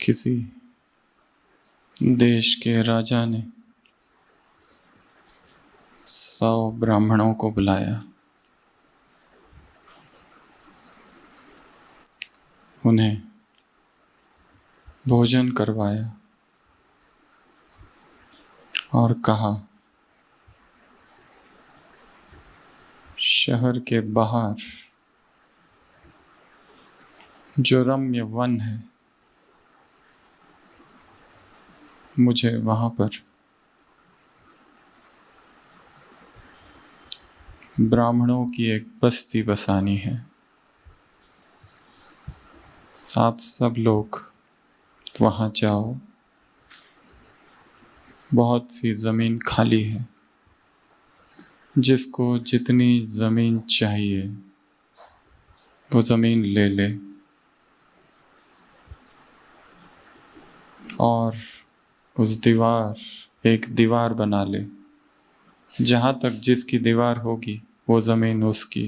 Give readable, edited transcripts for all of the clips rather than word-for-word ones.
किसी देश के राजा ने 100 ब्राह्मणों को बुलाया। उन्हें भोजन करवाया और कहा, शहर के बाहर जो रम्य वन है, मुझे वहां पर ब्राह्मणों की एक बस्ती बसानी है। आप सब लोग वहां जाओ। बहुत सी जमीन खाली है, जिसको जितनी जमीन चाहिए वो जमीन ले ले और एक दीवार बना ले। जहां तक जिसकी दीवार होगी वो जमीन उसकी।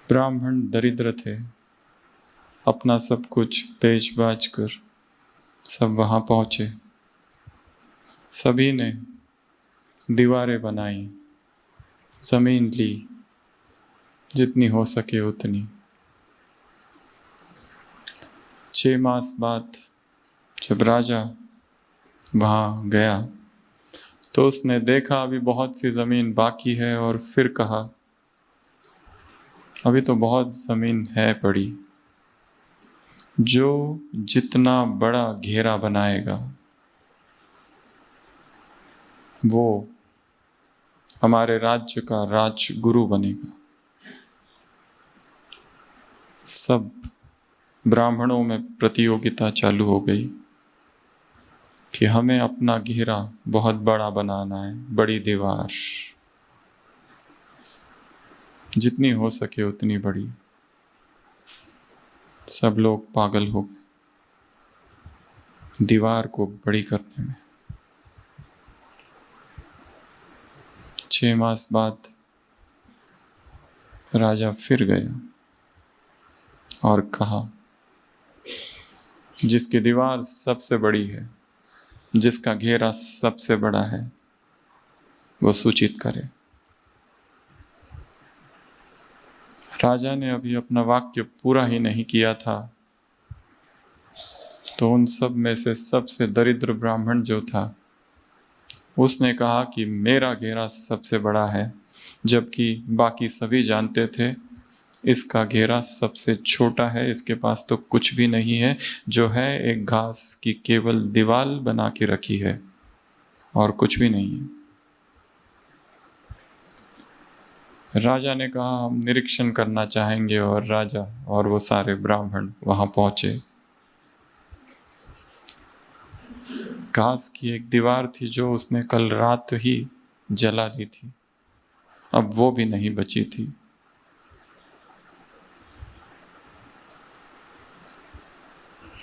ब्राह्मण दरिद्र थे, अपना सब कुछ बेच बाच कर सब वहां पहुंचे। सभी ने दीवारें बनाई, जमीन ली, जितनी हो सके उतनी। 6 मास बाद जब राजा वहां गया तो उसने देखा अभी बहुत सी जमीन बाकी है और फिर कहा, अभी तो बहुत जमीन है पड़ी। जो जितना बड़ा घेरा बनाएगा वो हमारे राज्य का राजगुरु बनेगा। सब ब्राह्मणों में प्रतियोगिता चालू हो गई कि हमें अपना घेरा बहुत बड़ा बनाना है, बड़ी दीवार, जितनी हो सके उतनी बड़ी। सब लोग पागल हो गए दीवार को बड़ी करने में। 6 मास बाद राजा फिर गया और कहा, जिसकी दीवार सबसे बड़ी है, जिसका घेरा सबसे बड़ा है, वो सूचित करे। राजा ने अभी अपना वाक्य पूरा ही नहीं किया था तो उन सब में से सबसे दरिद्र ब्राह्मण जो था उसने कहा कि मेरा घेरा सबसे बड़ा है, जबकि बाकी सभी जानते थे इसका घेरा सबसे छोटा है, इसके पास तो कुछ भी नहीं है, जो है एक घास की केवल दीवार बना के रखी है और कुछ भी नहीं है। राजा ने कहा, हम निरीक्षण करना चाहेंगे, और राजा और वो सारे ब्राह्मण वहां पहुंचे। घास की एक दीवार थी जो उसने कल रात ही जला दी थी, अब वो भी नहीं बची थी।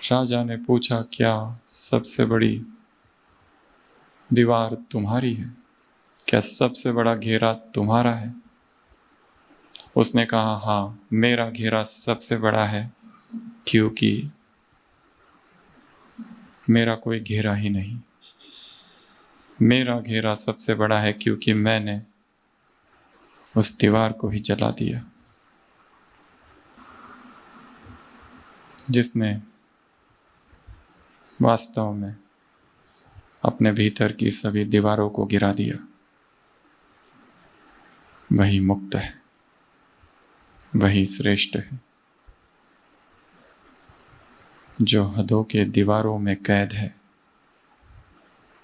राजा ने पूछा, क्या सबसे बड़ी दीवार तुम्हारी है? क्या सबसे बड़ा घेरा तुम्हारा है? उसने कहा, हाँ, मेरा घेरा सबसे बड़ा है, क्योंकि मेरा कोई घेरा ही नहीं। मेरा घेरा सबसे बड़ा है क्योंकि मैंने उस दीवार को ही जला दिया। जिसने वास्तव में अपने भीतर की सभी दीवारों को गिरा दिया, वही मुक्त है, वही श्रेष्ठ है। जो हदों के दीवारों में कैद है,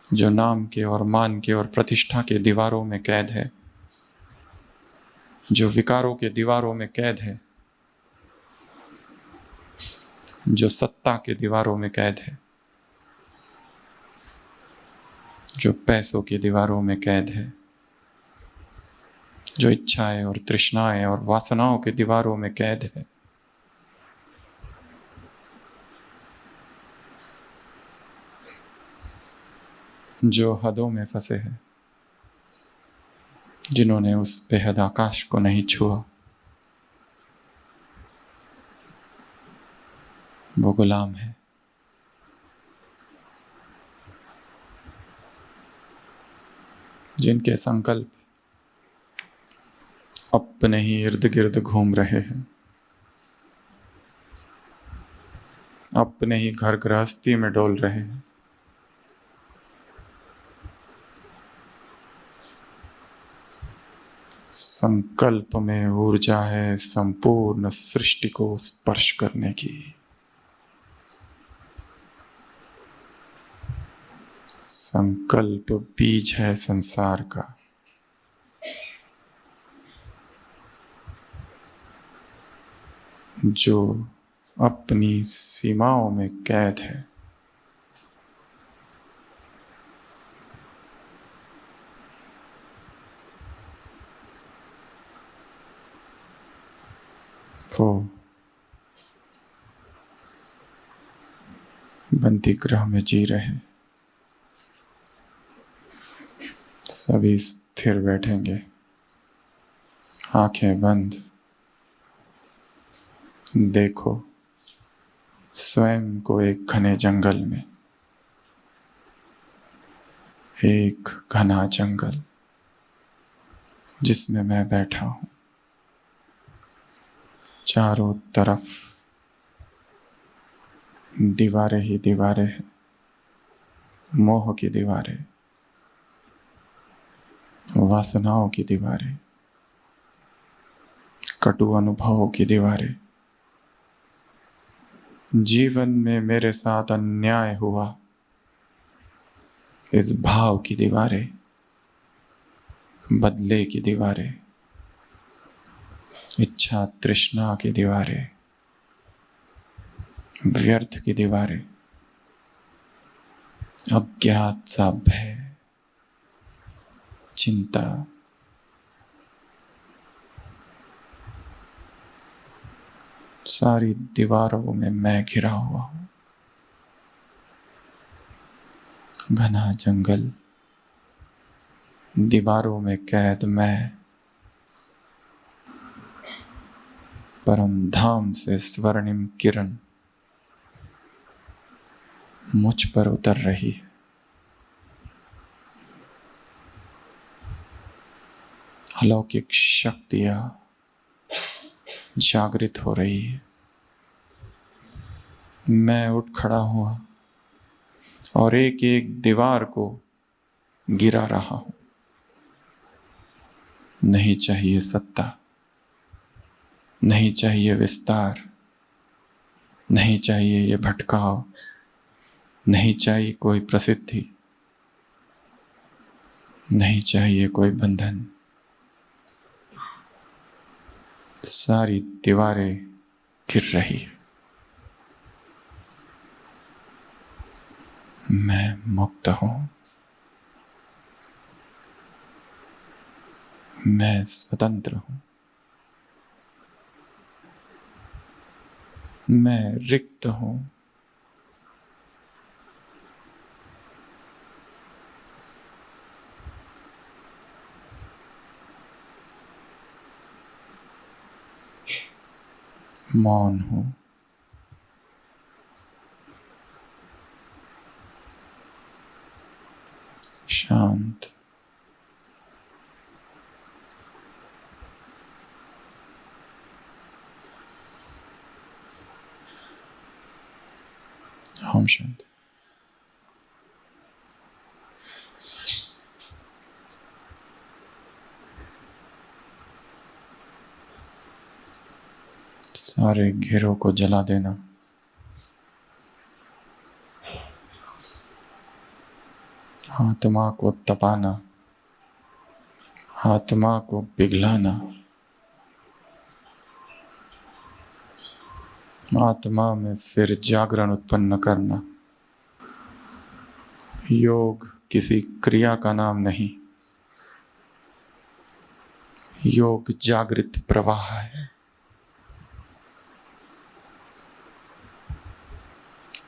जो नाम के और मान के और प्रतिष्ठा के दीवारों में कैद है, जो विकारों के दीवारों में कैद है, जो सत्ता के दीवारों में कैद है, जो पैसों की दीवारों में कैद है, जो इच्छाएं और तृष्णाएं और वासनाओं की दीवारों में कैद है, जो हदों में फंसे हैं, जिन्होंने उस बेहद आकाश को नहीं छुआ, वो गुलाम है। जिनके संकल्प अपने ही इर्द गिर्द घूम रहे हैं, अपने ही घर गृहस्थी में डोल रहे हैं। संकल्प में ऊर्जा है संपूर्ण सृष्टि को स्पर्श करने की। संकल्प बीज है संसार का। जो अपनी सीमाओं में कैद है, वो बंदी गृह में जी रहे। सभी स्थिर बैठेंगे, आंखें बंद। देखो स्वयं को एक घने जंगल में, एक घना जंगल जिसमें मैं बैठा हूं। चारों तरफ दीवारें ही दीवारें हैं, मोह की दीवारें, वासनाओं की दीवारें, कटु अनुभवों की दीवारें। जीवन में मेरे साथ अन्याय हुआ, इस भाव की दीवारें, बदले की दीवारें, इच्छा तृष्णा की दीवारें, व्यर्थ की दीवारें, अज्ञात सा भय, चिंता, सारी दीवारों में मैं घिरा हुआ हूं। घना जंगल, दीवारों में कैद मैं। परम धाम से स्वर्णिम किरण मुझ पर उतर रही है। अलौकिक शक्तियां जागृत हो रही है। मैं उठ खड़ा हुआ और एक एक दीवार को गिरा रहा हूं। नहीं चाहिए सत्ता, नहीं चाहिए विस्तार, नहीं चाहिए ये भटकाव, नहीं चाहिए कोई प्रसिद्धि, नहीं चाहिए कोई बंधन। सारी दीवारें गिर रही है। मैं मुक्त हूं। मैं स्वतंत्र हूं। मैं रिक्त हूं। मौन हूं। शांत। ओम शांति। सारे घेरों को जला देना। आत्मा को तपाना, आत्मा को पिघलाना, आत्मा में फिर जागरण उत्पन्न करना। योग किसी क्रिया का नाम नहीं, योग जागृत प्रवाह है।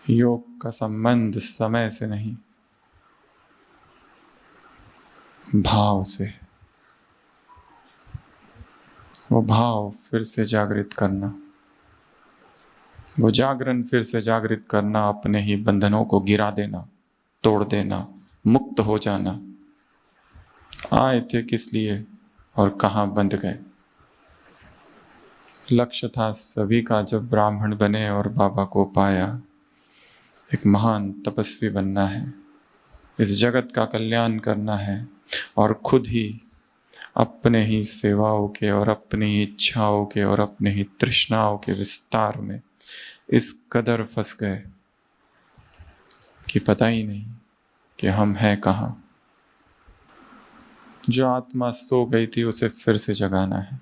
योग का संबंध समय से नहीं, भाव से। वो भाव फिर से जागृत करना, वो जागरण फिर से जागृत करना, अपने ही बंधनों को गिरा देना, तोड़ देना, मुक्त हो जाना। आए थे किस लिए और कहाँ बंध गए। लक्ष्य था सभी का जब ब्राह्मण बने और बाबा को पाया, एक महान तपस्वी बनना है, इस जगत का कल्याण करना है और खुद ही अपने ही सेवाओं के और अपनी ही इच्छाओं के और अपने ही तृष्णाओं के विस्तार में इस कदर फंस गए कि पता ही नहीं कि हम हैं कहाँ। जो आत्मा सो गई थी उसे फिर से जगाना है।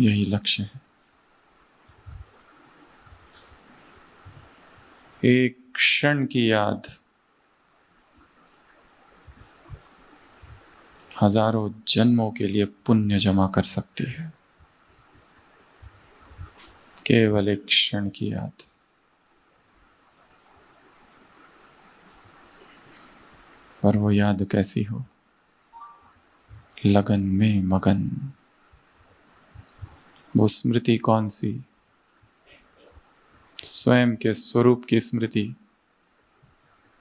यही लक्ष्य है। एक क्षण की याद हजारों जन्मों के लिए पुण्य जमा कर सकती है। केवल एक क्षण की याद। पर वो याद कैसी हो? लगन में मगन। वो स्मृति कौन सी? स्वयं के स्वरूप की स्मृति,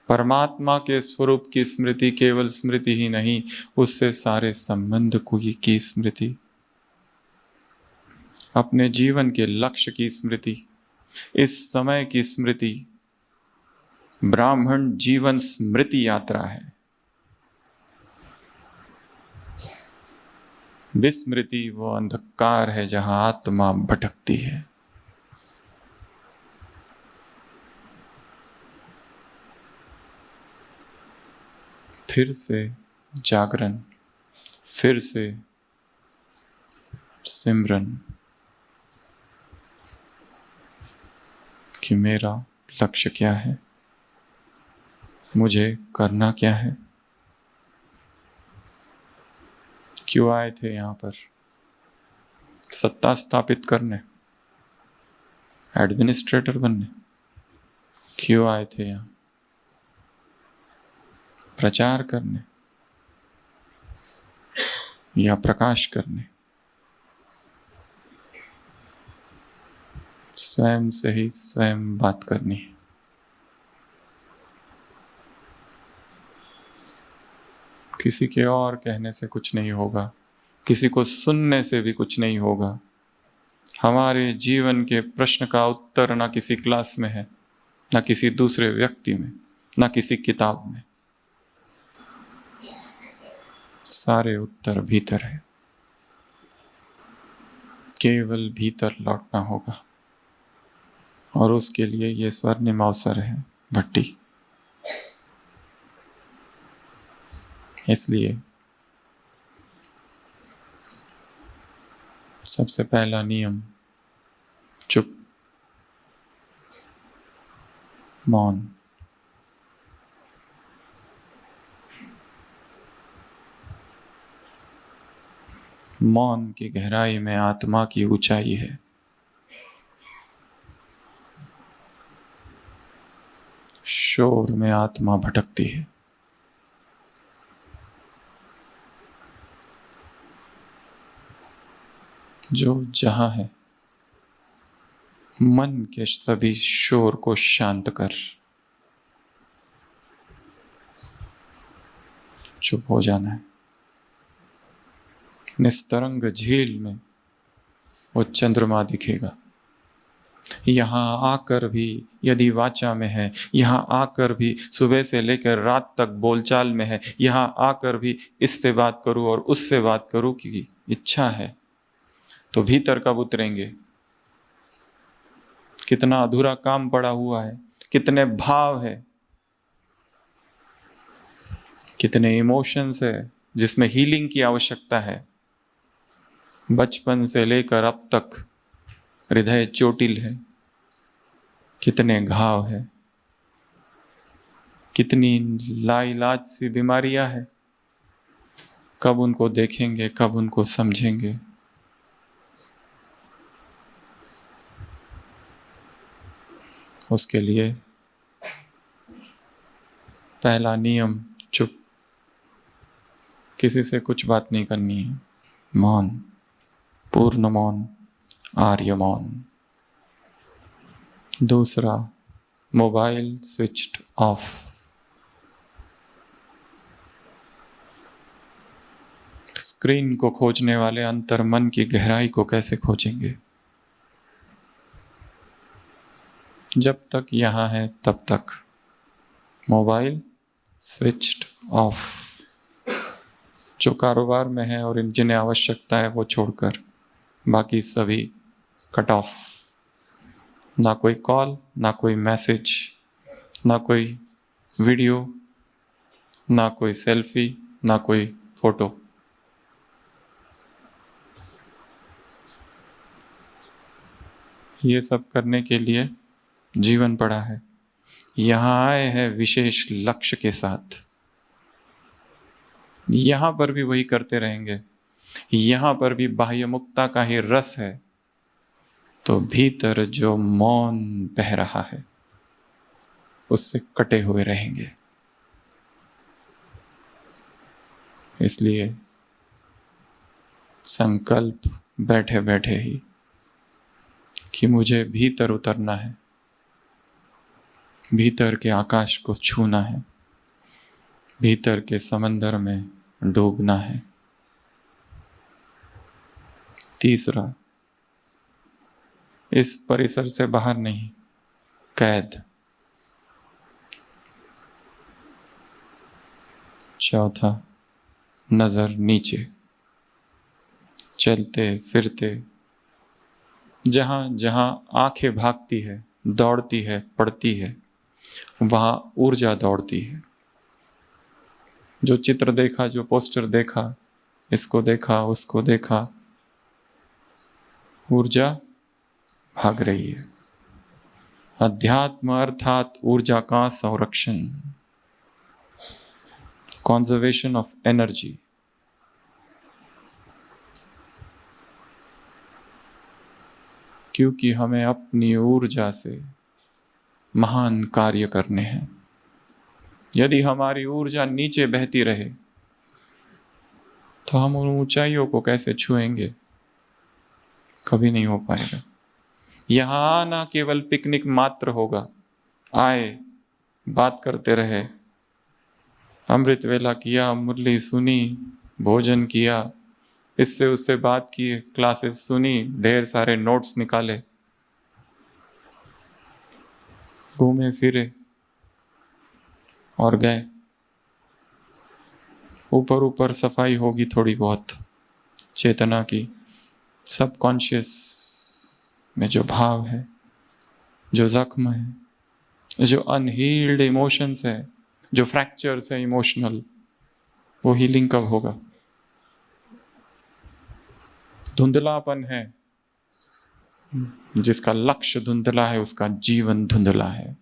परमात्मा के स्वरूप की स्मृति। केवल स्मृति ही नहीं, उससे सारे संबंध की स्मृति, अपने जीवन के लक्ष्य की स्मृति, इस समय की स्मृति। ब्राह्मण जीवन स्मृति यात्रा है। विस्मृति वो अंधकार है जहां आत्मा भटकती है। फिर से जागरण, फिर से सिमरन कि मेरा लक्ष्य क्या है, मुझे करना क्या है। क्यों आए थे यहाँ पर? सत्ता स्थापित करने, एडमिनिस्ट्रेटर बनने? क्यों आए थे यहाँ? प्रचार करने या प्रकाश करने? स्वयं से ही स्वयं बात करनी है। किसी के और कहने से कुछ नहीं होगा, किसी को सुनने से भी कुछ नहीं होगा। हमारे जीवन के प्रश्न का उत्तर ना किसी क्लास में है, ना किसी दूसरे व्यक्ति में, ना किसी किताब में। सारे उत्तर भीतर है। केवल भीतर लौटना होगा और उसके लिए ये स्वर्णिम अवसर है, भट्टी। इसलिए सबसे पहला नियम चुप, मौन। मौन की गहराई में आत्मा की ऊंचाई है। शोर में आत्मा भटकती है। जो जहां है, मन के सभी शोर को शांत कर चुप हो जाना है। निस्तरंग झील में वो चंद्रमा दिखेगा। यहाँ आकर भी यदि वाचा में है, यहाँ आकर भी सुबह से लेकर रात तक बोलचाल में है, यहाँ आकर भी इससे बात करूं और उससे बात करूं की इच्छा है, तो भीतर कब उतरेंगे? कितना अधूरा काम पड़ा हुआ है, कितने भाव है, कितने इमोशंस है जिसमें हीलिंग की आवश्यकता है। बचपन से लेकर अब तक हृदय चोटिल है। कितने घाव है, कितनी लाइलाज सी बीमारियां हैं। कब उनको देखेंगे, कब उनको समझेंगे? उसके लिए पहला नियम चुप। किसी से कुछ बात नहीं करनी है। मौन, पूर्ण मौन, आर्य मौन। दूसरा, मोबाइल स्विच्ड ऑफ। स्क्रीन को खोजने वाले अंतर मन की गहराई को कैसे खोजेंगे? जब तक यहाँ है तब तक मोबाइल स्विच्ड ऑफ। जो कारोबार में है और जिन्हें आवश्यकता है वो छोड़कर बाकी सभी कट ऑफ। ना कोई कॉल, ना कोई मैसेज, ना कोई वीडियो, ना कोई सेल्फी, ना कोई फोटो। ये सब करने के लिए जीवन पड़ा है। यहाँ आए हैं विशेष लक्ष्य के साथ। यहाँ पर भी वही करते रहेंगे। यहाँ पर भी बाह्य मुक्ता का ही रस है, तो भीतर जो मौन बह रहा है उससे कटे हुए रहेंगे। इसलिए संकल्प बैठे बैठे ही कि मुझे भीतर उतरना है, भीतर के आकाश को छूना है, भीतर के समंदर में डूबना है। तीसरा, इस परिसर से बाहर नहीं, कैद। चौथा, नजर नीचे। चलते फिरते जहां जहां आंखें भागती है, दौड़ती है, पड़ती है, वहां ऊर्जा दौड़ती है। जो चित्र देखा, जो पोस्टर देखा, इसको देखा, उसको देखा, ऊर्जा भाग रही है। अध्यात्म अर्थात ऊर्जा का संरक्षण, कंजर्वेशन ऑफ एनर्जी। क्योंकि हमें अपनी ऊर्जा से महान कार्य करने हैं। यदि हमारी ऊर्जा नीचे बहती रहे तो हम उन ऊंचाइयों को कैसे छुएंगे? कभी नहीं हो पाएगा। यहां आना केवल पिकनिक मात्र होगा। आए, बात करते रहे, अमृत वेला किया, मुरली सुनी, भोजन किया, इससे उससे बात की, क्लासेस सुनी, ढेर सारे नोट्स निकाले, घूमे फिरे और गए। ऊपर ऊपर सफाई होगी थोड़ी बहुत चेतना की। सबकॉन्शियस में जो भाव है, जो जख्म है, जो अनहील्ड इमोशंस है, जो फ्रैक्चर्स है इमोशनल, वो हीलिंग कब होगा? धुंधलापन है, जिसका लक्ष्य धुंधला है उसका जीवन धुंधला है।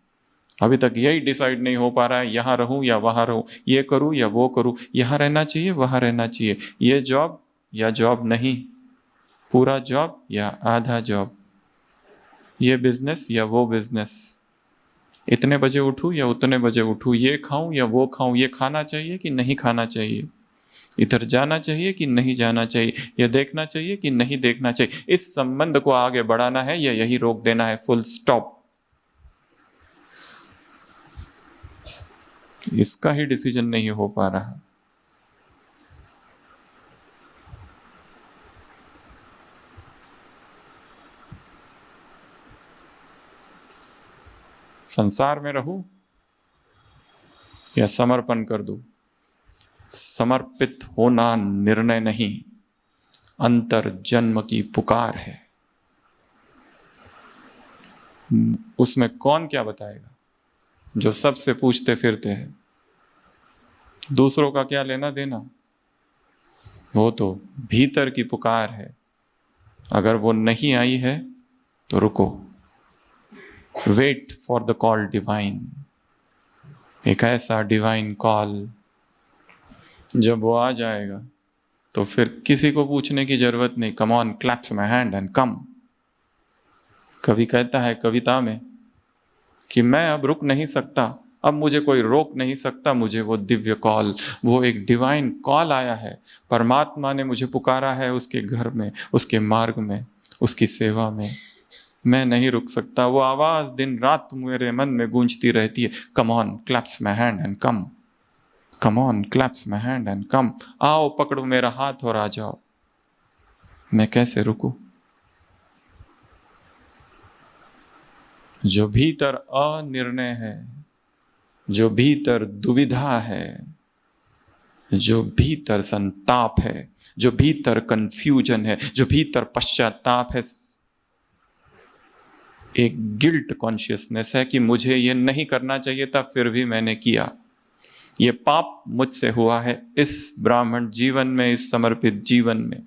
अभी तक यही डिसाइड नहीं हो पा रहा है, यहाँ रहूं या वहां रहूं, ये करूं या वो करूं, यहाँ रहना चाहिए, वहां रहना चाहिए, ये जॉब या जॉब नहीं, पूरा जॉब या आधा जॉब, ये बिजनेस या वो बिजनेस, इतने बजे उठूं या उतने बजे उठूं, ये खाऊं या वो खाऊं, ये खाना चाहिए कि नहीं खाना चाहिए, इधर जाना चाहिए कि नहीं जाना चाहिए, यह देखना चाहिए कि नहीं देखना चाहिए, इस संबंध को आगे बढ़ाना है या यही रोक देना है, फुल स्टॉप। इसका ही डिसीजन नहीं हो पा रहा। संसार में रहूं या समर्पण कर दूं? समर्पित होना निर्णय नहीं, अंतर जन्म की पुकार है। उसमें कौन क्या बताएगा? जो सबसे पूछते फिरते हैं, दूसरों का क्या लेना देना? वो तो भीतर की पुकार है। अगर वो नहीं आई है तो रुको, wait for the call divine. एक ऐसा डिवाइन कॉल जब वो आ जाएगा तो फिर किसी को पूछने की जरूरत नहीं। Come on, claps my hand and come. कवि कहता है कविता में कि मैं अब रुक नहीं सकता, अब मुझे कोई रोक नहीं सकता। मुझे वो दिव्य कॉल, वो एक डिवाइन कॉल आया है। परमात्मा ने मुझे पुकारा है उसके घर में, उसके मार्ग में, उसकी सेवा में। मैं नहीं रुक सकता। वो आवाज दिन रात मेरे मन में गूंजती रहती है, come on claps my hand and come, come on claps my hand and come. आओ पकड़ो मेरा हाथ और आ जाओ। मैं कैसे रुकूं? जो भीतर अनिर्णय है, जो भीतर दुविधा है, जो भीतर संताप है, जो भीतर कंफ्यूजन है, जो भीतर पश्चाताप है, एक गिल्ट कॉन्शियसनेस है कि मुझे ये नहीं करना चाहिए था फिर भी मैंने किया। ये पाप मुझसे हुआ है इस ब्राह्मण जीवन में, इस समर्पित जीवन में।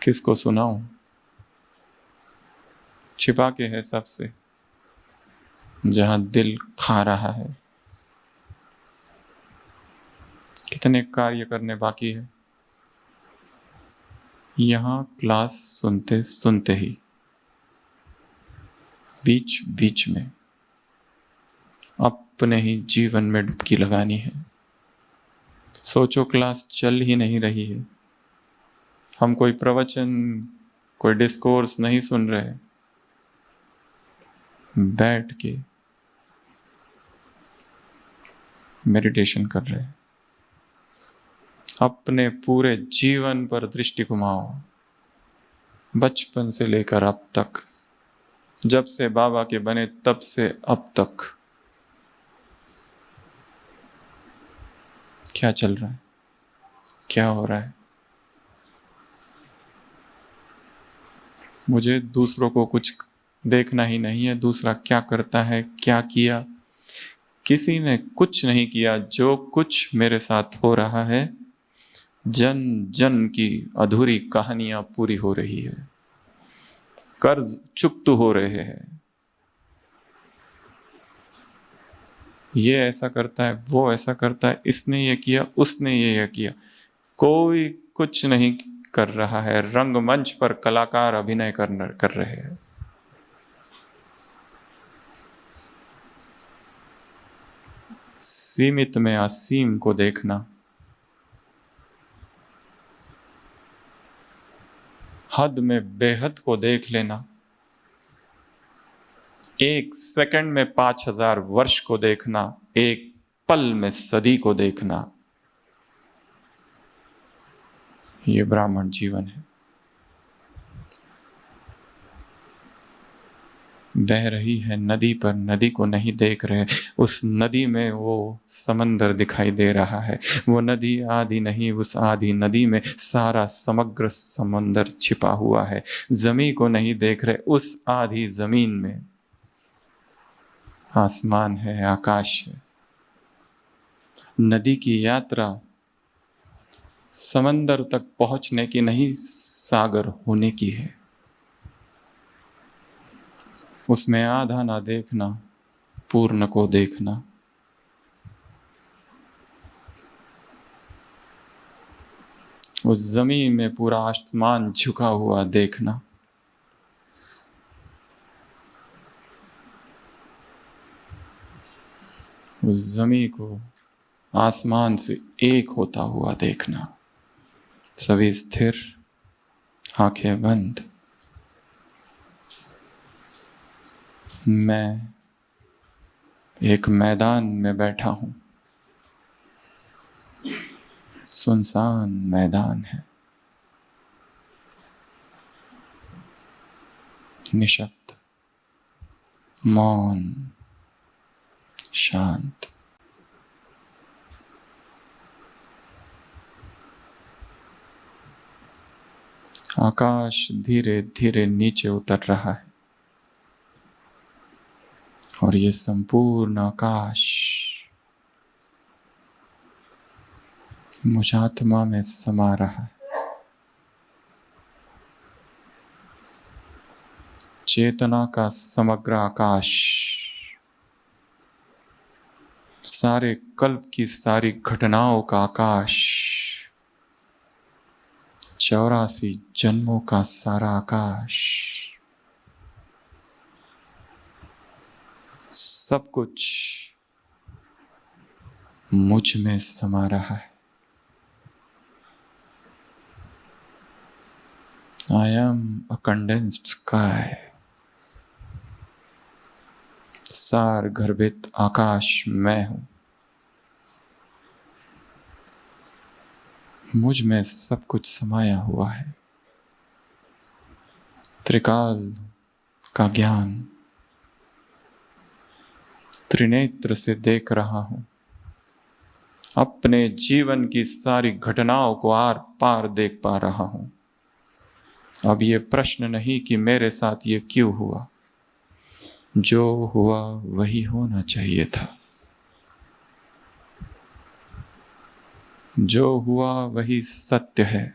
किसको सुनाऊं? छिपा के है सबसे, जहां दिल खा रहा है। कितने कार्य करने बाकी है। यहां क्लास सुनते सुनते ही बीच बीच में अपने ही जीवन में डुबकी लगानी है। सोचो क्लास चल ही नहीं रही है, हम कोई प्रवचन, कोई डिस्कोर्स नहीं सुन रहे, बैठ के मेडिटेशन कर रहे हैं। अपने पूरे जीवन पर दृष्टि घुमाओ, बचपन से लेकर अब तक, जब से बाबा के बने तब से अब तक क्या चल रहा है, क्या हो रहा है। मुझे दूसरों को कुछ देखना ही नहीं है, दूसरा क्या करता है, क्या किया। किसी ने कुछ नहीं किया। जो कुछ मेरे साथ हो रहा है, जन जन की अधूरी कहानियां पूरी हो रही है, कर्ज चुकता हो रहे हैं। ये ऐसा करता है, वो ऐसा करता है, इसने ये किया, उसने ये किया। कोई कुछ नहीं कर रहा है। रंगमंच पर कलाकार अभिनय कर रहे हैं। सीमित में असीम को देखना, हद में बेहद को देख लेना, एक सेकंड में 5000 वर्ष को देखना, एक पल में सदी को देखना, ये ब्राह्मण जीवन है। बह रही है नदी पर, नदी को नहीं देख रहे। उस नदी में वो समंदर दिखाई दे रहा है। वो नदी आधी नहीं, उस आधी नदी में सारा समग्र समंदर छिपा हुआ है। जमीन को नहीं देख रहे, उस आधी जमीन में आसमान है, आकाश है। नदी की यात्रा समंदर तक पहुंचने की नहीं, सागर होने की है। उसमें आधा ना देखना, पूर्ण को देखना। उस जमीन में पूरा आसमान झुका हुआ देखना। उस जमीन को आसमान से एक होता हुआ देखना। सभी स्थिर, आंखें बंद। मैं एक मैदान में बैठा हूं, सुनसान मैदान है, निशब्द, मौन, शांत। आकाश धीरे धीरे नीचे उतर रहा है और ये संपूर्ण आकाश मुझ आत्मा में समा रहा है। चेतना का समग्र आकाश, सारे कल्प की सारी घटनाओं का आकाश, 84 जन्मों का सारा आकाश, सब कुछ मुझ में समा रहा है। I am a condensed sky. सार गर्भित आकाश मैं हूं। मुझ में सब कुछ समाया हुआ है। त्रिकाल का ज्ञान त्रिनेत्र से देख रहा हूं। अपने जीवन की सारी घटनाओं को आर पार देख पा रहा हूं। अब ये प्रश्न नहीं कि मेरे साथ ये क्यों हुआ, जो हुआ वही होना चाहिए था। जो हुआ वही सत्य है।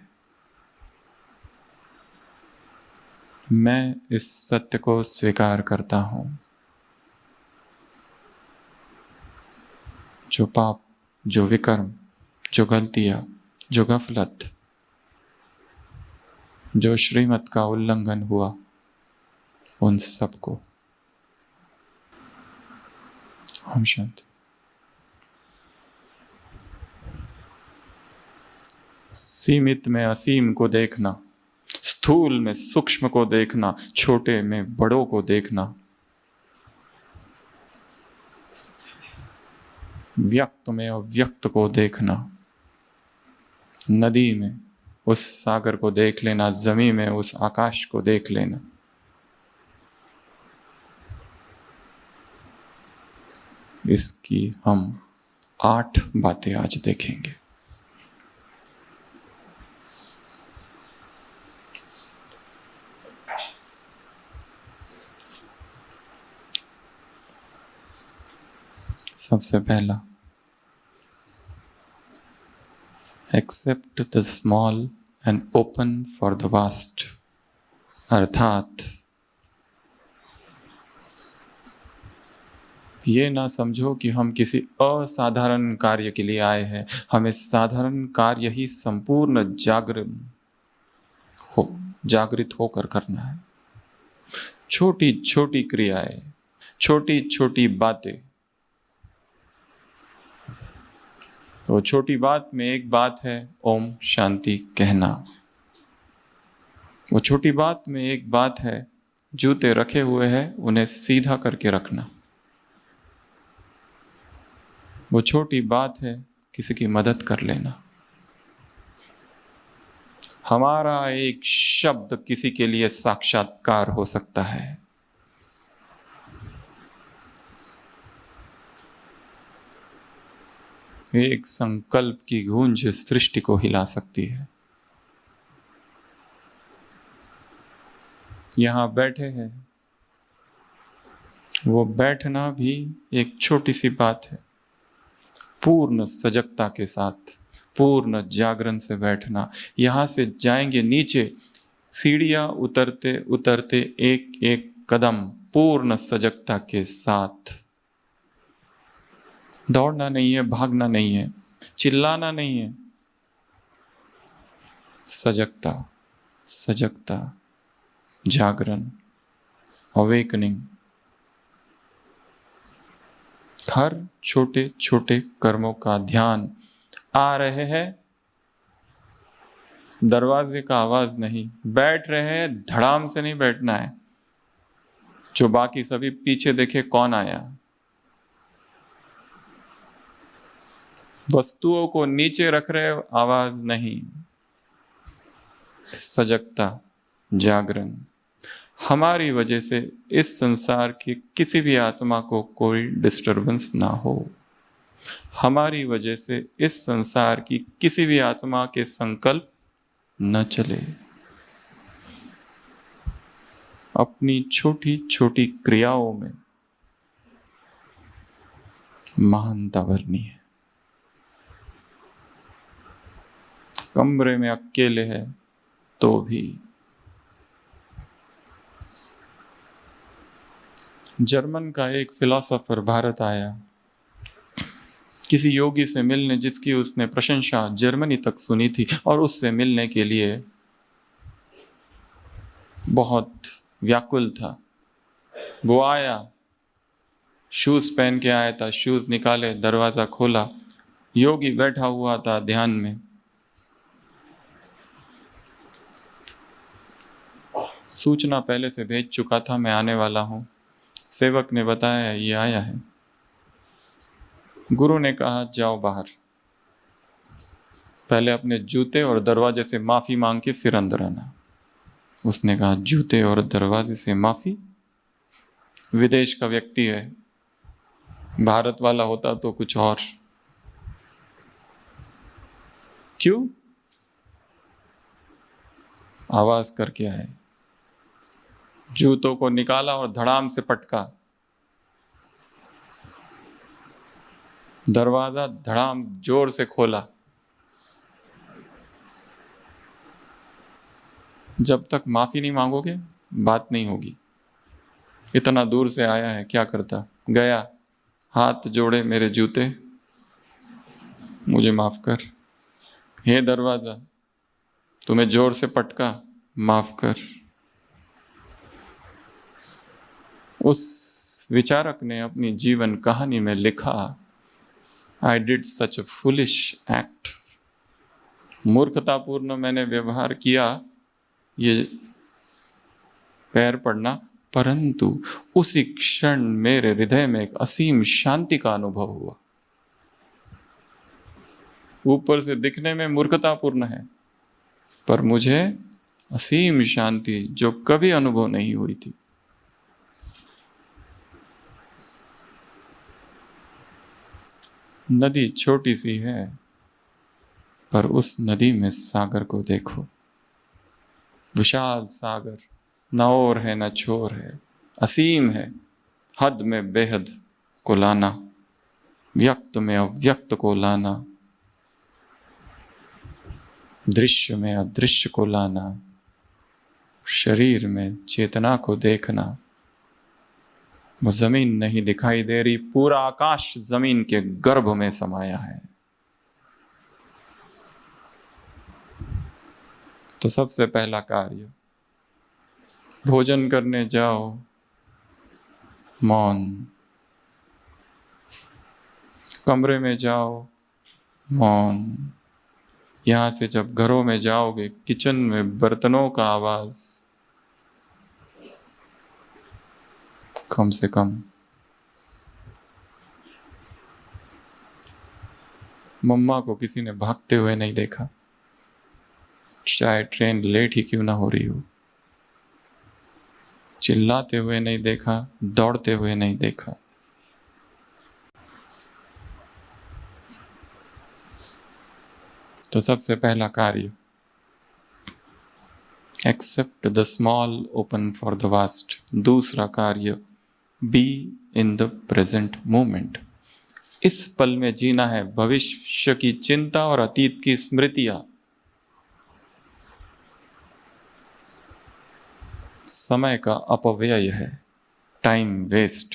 मैं इस सत्य को स्वीकार करता हूं। जो पाप, जो विकर्म, जो गलतियां, जो गफलत, जो श्रीमत का उल्लंघन हुआ, उन सबको हम शांति। सीमित में असीम को देखना, स्थूल में सूक्ष्म को देखना, छोटे में बड़ों को देखना, व्यक्त में अव्यक्त को देखना, नदी में उस सागर को देख लेना, जमीन में उस आकाश को देख लेना। इसकी हम 8 बातें आज देखेंगे। सबसे पहला, accept the small and open for the vast. अर्थात ये ना समझो कि हम किसी असाधारण कार्य के लिए आए हैं। हमें साधारण कार्य ही संपूर्ण जागृत होकर करना है। छोटी छोटी क्रियाएं, छोटी छोटी बातें। तो छोटी बात में एक बात है ओम शांति कहना। वो छोटी बात में एक बात है जूते रखे हुए हैं उन्हें सीधा करके रखना। वो छोटी बात है किसी की मदद कर लेना। हमारा एक शब्द किसी के लिए साक्षात्कार हो सकता है। एक संकल्प की गूंज सृष्टि को हिला सकती है। यहां बैठे हैं, वो बैठना भी एक छोटी सी बात है। पूर्ण सजगता के साथ, पूर्ण जागरण से बैठना। यहां से जाएंगे नीचे, सीढ़ियां उतरते उतरते एक एक कदम पूर्ण सजगता के साथ। दौड़ना नहीं है, भागना नहीं है, चिल्लाना नहीं है। सजगता, सजगता, जागरण, अवेकनिंग। हर छोटे छोटे कर्मों का ध्यान। आ रहे हैं, दरवाजे का आवाज नहीं। बैठ रहे हैं, धड़ाम से नहीं बैठना है जो बाकी सभी पीछे देखे कौन आया। वस्तुओं को नीचे रख रहे, आवाज नहीं। सजगता, जागरण। हमारी वजह से इस संसार की किसी भी आत्मा को कोई डिस्टरबेंस ना हो। हमारी वजह से इस संसार की किसी भी आत्मा के संकल्प न चले। अपनी छोटी छोटी क्रियाओं में महानता भरनी है। कमरे में अकेले है तो भी। जर्मन का एक फिलोसोफर भारत आया किसी योगी से मिलने, जिसकी उसने प्रशंसा जर्मनी तक सुनी थी, और उससे मिलने के लिए बहुत व्याकुल था। वो आया, शूज पहन के आया था, शूज निकाले, दरवाजा खोला, योगी बैठा हुआ था ध्यान में। सूचना पहले से भेज चुका था, मैं आने वाला हूं। सेवक ने बताया ये आया है। गुरु ने कहा जाओ बाहर, पहले अपने जूते और दरवाजे से माफी मांग के फिर अंदर आना। उसने कहा जूते और दरवाजे से माफी? विदेश का व्यक्ति है, भारत वाला होता तो कुछ और। क्यों? आवाज करके आए, जूतों को निकाला और धड़ाम से पटका, दरवाजा धड़ाम जोर से खोला। जब तक माफी नहीं मांगोगे बात नहीं होगी। इतना दूर से आया है, क्या करता? गया, हाथ जोड़े, मेरे जूते, मुझे माफ कर। हे दरवाजा, तुम्हें जोर से पटका, माफ कर। उस विचारक ने अपनी जीवन कहानी में लिखा, I did such a foolish act. मूर्खतापूर्ण मैंने व्यवहार किया, ये पैर पड़ना, परंतु उसी क्षण मेरे हृदय में एक असीम शांति का अनुभव हुआ। ऊपर से दिखने में मूर्खतापूर्ण है, पर मुझे असीम शांति जो कभी अनुभव नहीं हुई थी। नदी छोटी सी है, पर उस नदी में सागर को देखो, विशाल सागर, न ओर है न छोर है, असीम है, हद में बेहद को लाना, व्यक्त में अव्यक्त को लाना, दृश्य में अदृश्य को लाना, शरीर में चेतना को देखना। वो जमीन नहीं दिखाई दे रही, पूरा आकाश जमीन के गर्भ में समाया है। तो सबसे पहला कार्य, भोजन करने जाओ, मौन। कमरे में जाओ, मौन। यहां से जब घरों में जाओगे, किचन में बर्तनों का आवाज कम से कम। मम्मा को किसी ने भागते हुए नहीं देखा, चाहे ट्रेन लेट ही क्यों ना हो रही हो। चिल्लाते हुए नहीं देखा, दौड़ते हुए नहीं देखा। तो सबसे पहला कार्य, accept the small, open for the vast. दूसरा कार्य, be in the present moment. इस पल में जीना है। भविष्य की चिंता और अतीत की स्मृतियां समय का अपव्यय है, टाइम वेस्ट।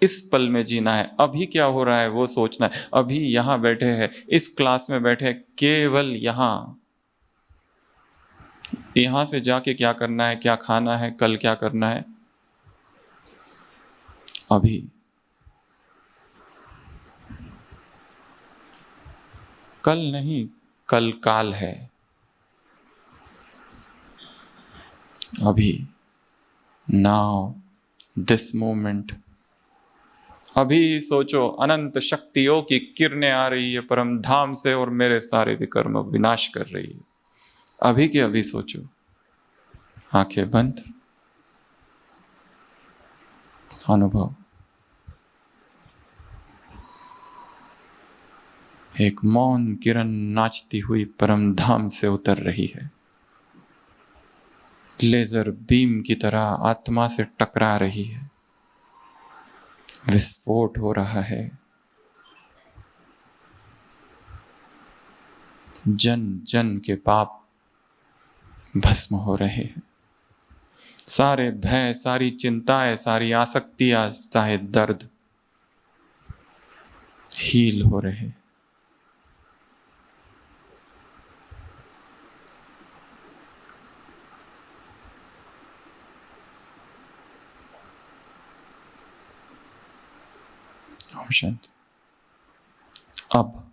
इस पल में जीना है। अभी क्या हो रहा है वो सोचना है। अभी यहां बैठे हैं, इस क्लास में बैठे हैं, केवल यहां से जाके क्या करना है, क्या खाना है, कल क्या करना है, अभी। कल नहीं, कल काल है, अभी, नाउ, दिस मोमेंट। अभी सोचो, अनंत शक्तियों की किरणें आ रही है परम धाम से और मेरे सारे विकर्म विनाश कर रही है। अभी के अभी सोचो, आंखें बंद, अनुभव। एक मौन किरण नाचती हुई परम धाम से उतर रही है, लेजर बीम की तरह आत्मा से टकरा रही है, विस्फोट हो रहा है। जन जन के पाप भस्म हो रहे हैं। सारे भय, सारी चिंताएं, सारी आसक्तियां, चाहे दर्द, हील हो रहे हैं। शांति। अब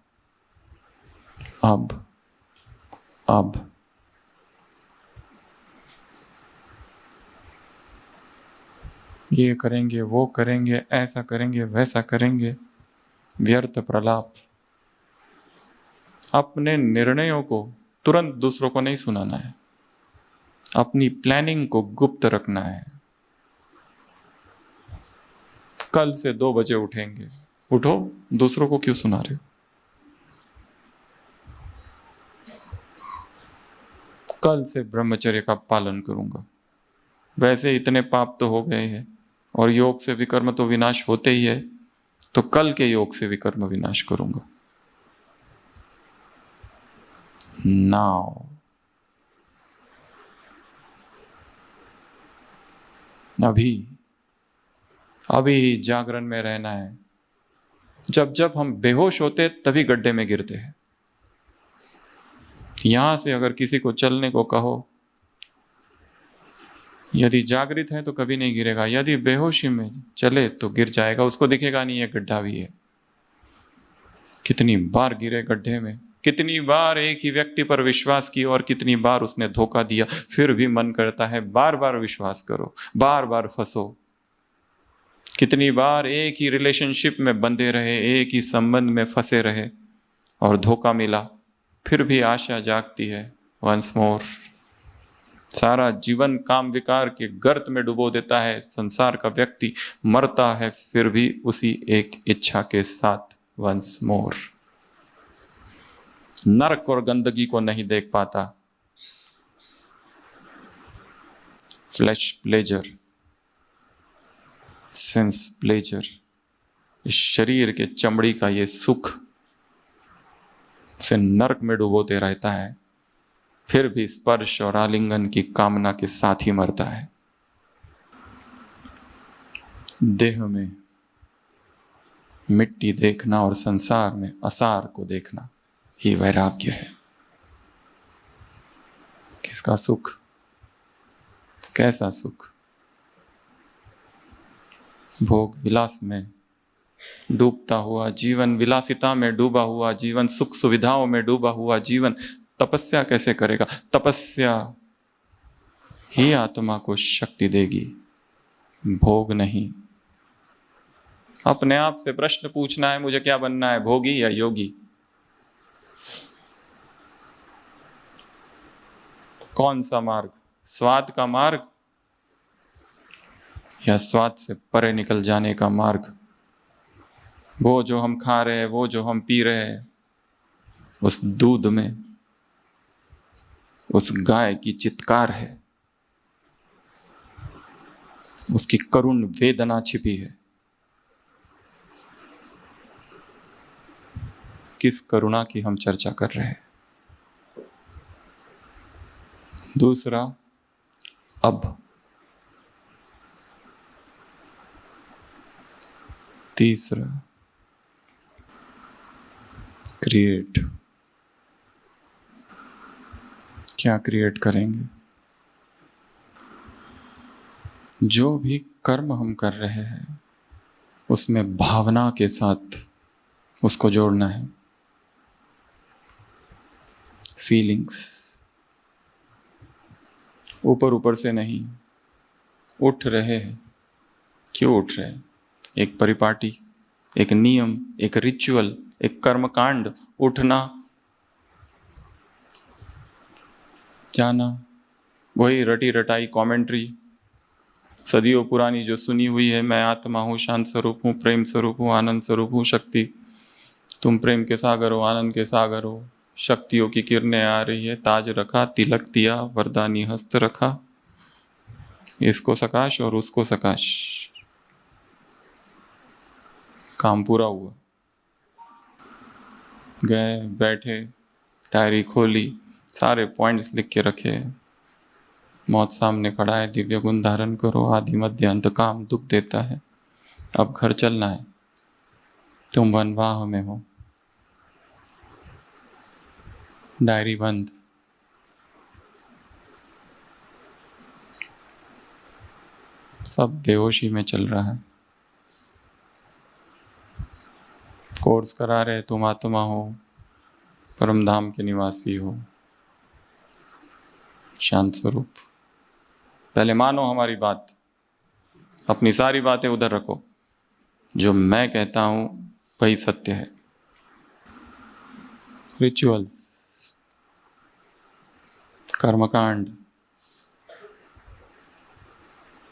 ये करेंगे, वो करेंगे, ऐसा करेंगे, वैसा करेंगे, व्यर्थ प्रलाप। अपने निर्णयों को तुरंत दूसरों को नहीं सुनाना है, अपनी प्लानिंग को गुप्त रखना है। कल से 2 बजे उठेंगे, उठो, दूसरों को क्यों सुना रहे हो? कल से ब्रह्मचर्य का पालन करूंगा, वैसे इतने पाप तो हो गए हैं और योग से विकर्म तो विनाश होते ही है, तो कल के योग से विकर्म विनाश करूंगा। नाउ अभी जागरण में रहना है। जब जब हम बेहोश होते तभी गड्ढे में गिरते हैं। यहां से अगर किसी को चलने को कहो, यदि जागृत है तो कभी नहीं गिरेगा, यदि बेहोशी में चले तो गिर जाएगा, उसको दिखेगा नहीं ये गड्ढा भी है। कितनी बार गिरे गड्ढे में, कितनी बार एक ही व्यक्ति पर विश्वास किया और कितनी बार उसने धोखा दिया, फिर भी मन करता है बार बार विश्वास करो, बार बार फंसो। कितनी बार एक ही रिलेशनशिप में बंधे रहे, एक ही संबंध में फंसे रहे और धोखा मिला, फिर भी आशा जागती है वंस मोर। सारा जीवन काम विकार के गर्त में डुबो देता है संसार का व्यक्ति, मरता है फिर भी उसी एक इच्छा के साथ वंस मोर। नरक और गंदगी को नहीं देख पाता। फ्लैश प्लेजर, सेंस प्लेजर, इस शरीर के चमड़ी का ये सुख से नरक में डुबोते रहता है, फिर भी स्पर्श और आलिंगन की कामना के साथ ही मरता है। देह में मिट्टी देखना और संसार में असार को देखना ही वैराग्य है। किसका सुख, कैसा सुख? भोग विलास में डूबता हुआ जीवन, विलासिता में डूबा हुआ जीवन, सुख सुविधाओं में डूबा हुआ जीवन तपस्या कैसे करेगा? तपस्या ही आत्मा को शक्ति देगी, भोग नहीं। अपने आप से प्रश्न पूछना है, मुझे क्या बनना है, भोगी या योगी? कौन सा मार्ग? स्वाद का मार्ग या स्वाद से परे निकल जाने का मार्ग? वो जो हम खा रहे हैं, वो जो हम पी रहे हैं, उस दूध में उस गाय की चित्कार है, उसकी करुण वेदना छिपी है। किस करुणा की हम चर्चा कर रहे हैं? दूसरा, अब। तीसरा, क्रिएट। क्या क्रिएट करेंगे? जो भी कर्म हम कर रहे हैं उसमें भावना के साथ उसको जोड़ना है। फीलिंग्स, ऊपर ऊपर से नहीं। उठ रहे हैं, क्यों उठ रहे हैं? एक परिपाटी, एक नियम, एक रिचुअल, एक कर्मकांड, उठना, जाना, वही रटी रटाई कमेंट्री सदियों पुरानी जो सुनी हुई है, मैं आत्मा हूँ, शांत स्वरूप हूँ, प्रेम स्वरूप हूँ, आनंद स्वरूप हूँ, शक्ति, तुम प्रेम के सागर हो, आनंद के सागर हो, शक्तियों की किरणें आ रही है, ताज रखा, तिलक दिया, वरदानी हस्त रखा, इसको सकाश और उसको सकाश, काम पूरा हुआ। गए, बैठे, डायरी खोली, सारे पॉइंट्स लिख के रखे, मौत सामने खड़ा है, दिव्य गुण धारण करो, आदि मध्य अंत काम दुख देता है, अब घर चलना है, तुम वनवाह में हो, डायरी बंद। सब बेहोशी में चल रहा है। कोर्स करा रहे तुम आत्मा हो, परम धाम के निवासी हो, शांत स्वरूप। पहले मानो हमारी बात, अपनी सारी बातें उधर रखो, जो मैं कहता हूं वही सत्य है। रिचुअल्स, कर्मकांड,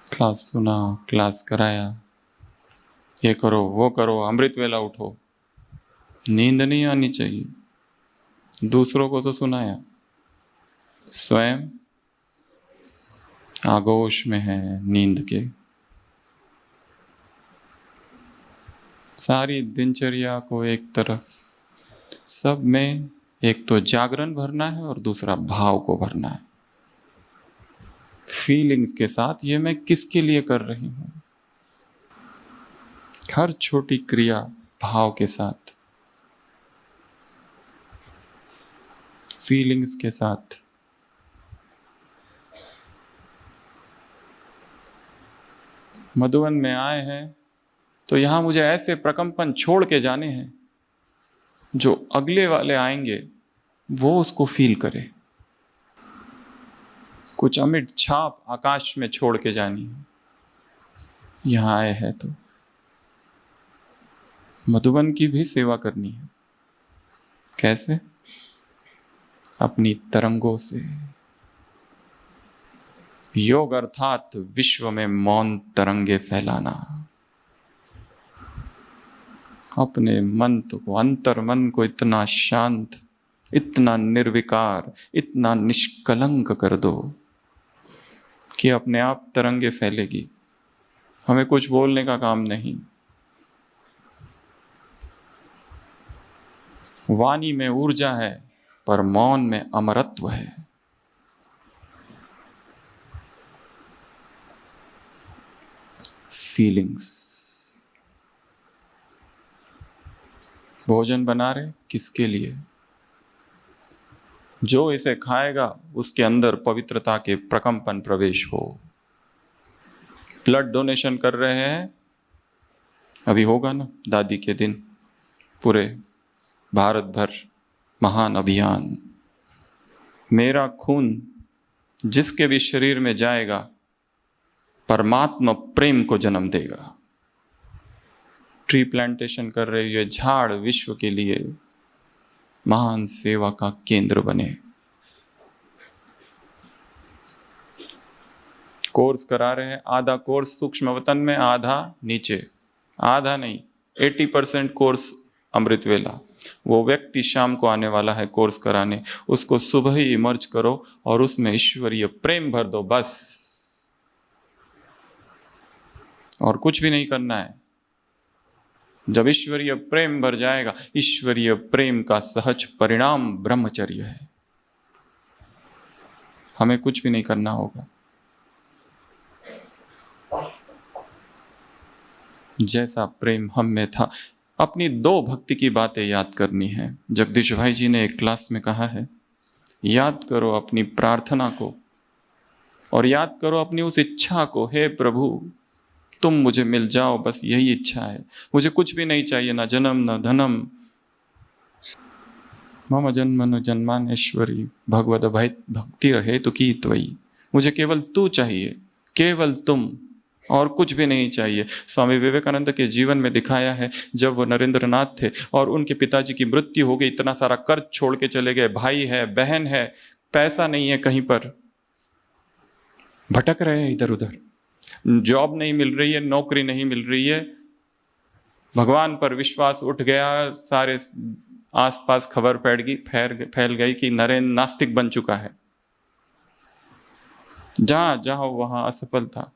क्लास सुना, क्लास कराया, ये करो वो करो, अमृत वेला उठो, नींद नहीं आनी चाहिए। दूसरों को तो सुनाया, स्वयं आगोश में है नींद के। सारी दिनचर्या को एक तरफ, सब में एक तो जागरण भरना है और दूसरा भाव को भरना है, फीलिंग्स के साथ। ये मैं किसके लिए कर रही हूं? हर छोटी क्रिया भाव के साथ, फीलिंग्स के साथ। मधुबन में आए हैं तो यहां मुझे ऐसे प्रकंपन छोड़ के जाने हैं जो अगले वाले आएंगे वो उसको फील करे। कुछ अमिट छाप आकाश में छोड़ के जानी है। यहां आए हैं तो मधुबन की भी सेवा करनी है। कैसे? अपनी तरंगों से। योग अर्थात विश्व में मौन तरंगे फैलाना। अपने मन को, अंतर मन को इतना शांत, इतना निर्विकार, इतना निष्कलंक कर दो कि अपने आप तरंगे फैलेगी। हमें कुछ बोलने का काम नहीं। वाणी में ऊर्जा है पर मौन में अमरत्व है। फीलिंग्स। भोजन बना रहे किसके लिए? जो इसे खाएगा उसके अंदर पवित्रता के प्रकंपन प्रवेश हो। ब्लड डोनेशन कर रहे हैं, अभी होगा ना दादी के दिन, पूरे भारत भर महान अभियान। मेरा खून जिसके भी शरीर में जाएगा परमात्मा प्रेम को जन्म देगा। ट्री प्लांटेशन कर रहे ये झाड़ विश्व के लिए महान सेवा का केंद्र बने। कोर्स करा रहे हैं, आधा कोर्स सूक्ष्म वतन में, आधा नीचे। आधा नहीं, 80% कोर्स अमृत वेला। वो व्यक्ति शाम को आने वाला है कोर्स कराने, उसको सुबह ही इमर्ज करो और उसमें ईश्वरीय प्रेम भर दो, बस। और कुछ भी नहीं करना है। जब ईश्वरीय प्रेम भर जाएगा, ईश्वरीय प्रेम का सहज परिणाम ब्रह्मचर्य है। हमें कुछ भी नहीं करना होगा। जैसा प्रेम हम में था। अपनी 2 भक्ति की बातें याद करनी है। जगदीश भाई जी ने एक क्लास में कहा है, याद करो अपनी प्रार्थना को और याद करो अपनी उस इच्छा को, हे प्रभु तुम मुझे मिल जाओ, बस यही इच्छा है। मुझे कुछ भी नहीं चाहिए, ना जन्म ना धनम। मम जन्मनु जन्मानेश्वरी भगवद भक्ति रहे तो की त्वयि। मुझे केवल तू चाहिए, केवल तुम, और कुछ भी नहीं चाहिए। स्वामी विवेकानंद के जीवन में दिखाया है, जब वो नरेंद्रनाथ थे और उनके पिताजी की मृत्यु हो गई, इतना सारा कर्ज छोड़ के चले गए, भाई है, बहन है, पैसा नहीं है, कहीं पर भटक रहे हैं इधर उधर, जॉब नहीं मिल रही है, नौकरी नहीं मिल रही है। भगवान पर विश्वास उठ गया, सारे आसपास खबर फैल गई कि नरेंद्र नास्तिक बन चुका है। जहां जहां वहां असफल था,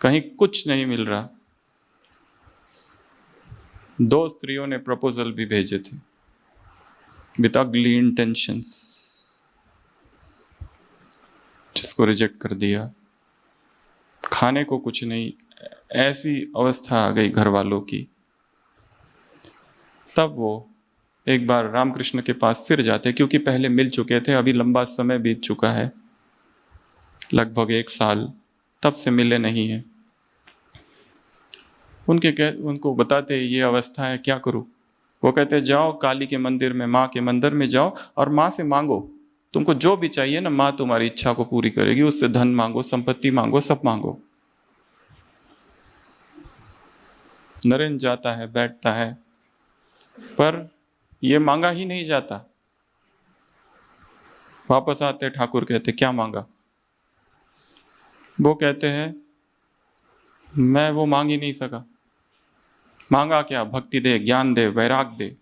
कहीं कुछ नहीं मिल रहा। 2 स्त्रियों ने प्रपोजल भी भेजे थे विद अगली इंटेंशंस, जिसको रिजेक्ट कर दिया। खाने को कुछ नहीं, ऐसी अवस्था आ गई घर वालों की। तब वो एक बार रामकृष्ण के पास फिर जाते, क्योंकि पहले मिल चुके थे, अभी लंबा समय बीत चुका है, लगभग 1 साल, तब से मिले नहीं हैं। उनको बताते ये अवस्था है, क्या करूं? वो कहते हैं जाओ काली के मंदिर में, माँ के मंदिर में जाओ और माँ से मांगो, तुमको जो भी चाहिए ना, माँ तुम्हारी इच्छा को पूरी करेगी। उससे धन मांगो, संपत्ति मांगो, सब मांगो। नरेंद्र जाता है, बैठता है, पर ये मांगा ही नहीं जाता। वापस आते ठाकुर कहते क्या मांगा? वो कहते हैं मैं वो मांग ही नहीं सका। मांगा क्या? भक्ति दे, ज्ञान दे, वैराग दे।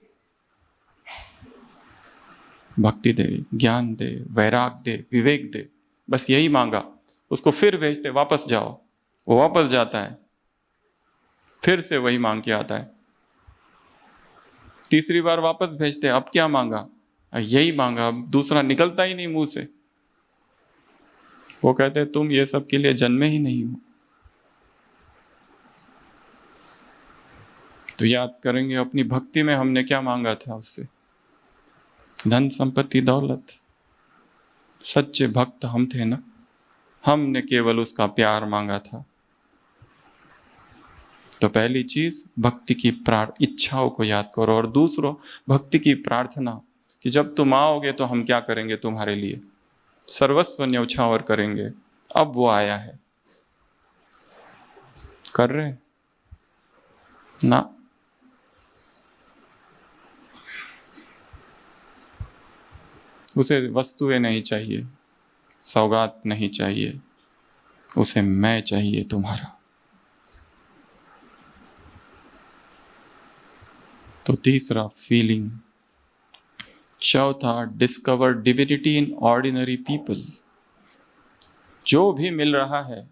भक्ति दे, ज्ञान दे, वैराग दे, विवेक दे, बस यही मांगा। उसको फिर भेजते वापस जाओ, वो वापस जाता है, फिर से वही मांग के आता है। तीसरी बार वापस भेजते, अब क्या मांगा? यही मांगा, अब दूसरा निकलता ही नहीं मुंह से। वो कहते तुम ये सब के लिए जन्मे ही नहीं हो। तो याद करेंगे अपनी भक्ति में हमने क्या मांगा था उससे, धन संपत्ति दौलत। सच्चे भक्त हम थे ना, हमने केवल उसका प्यार मांगा था। तो पहली चीज भक्ति की इच्छाओं को याद करो, और दूसरों भक्ति की प्रार्थना कि जब तुम आओगे तो हम क्या करेंगे तुम्हारे लिए, सर्वस्व न्यौछावर करेंगे। अब वो आया है, कर रहे ना? उसे वस्तुएं नहीं चाहिए, सौगात नहीं चाहिए, उसे मैं चाहिए तुम्हारा। तो तीसरा फीलिंग। चौथा discover divinity in ordinary people. जो भी मिल रहा है,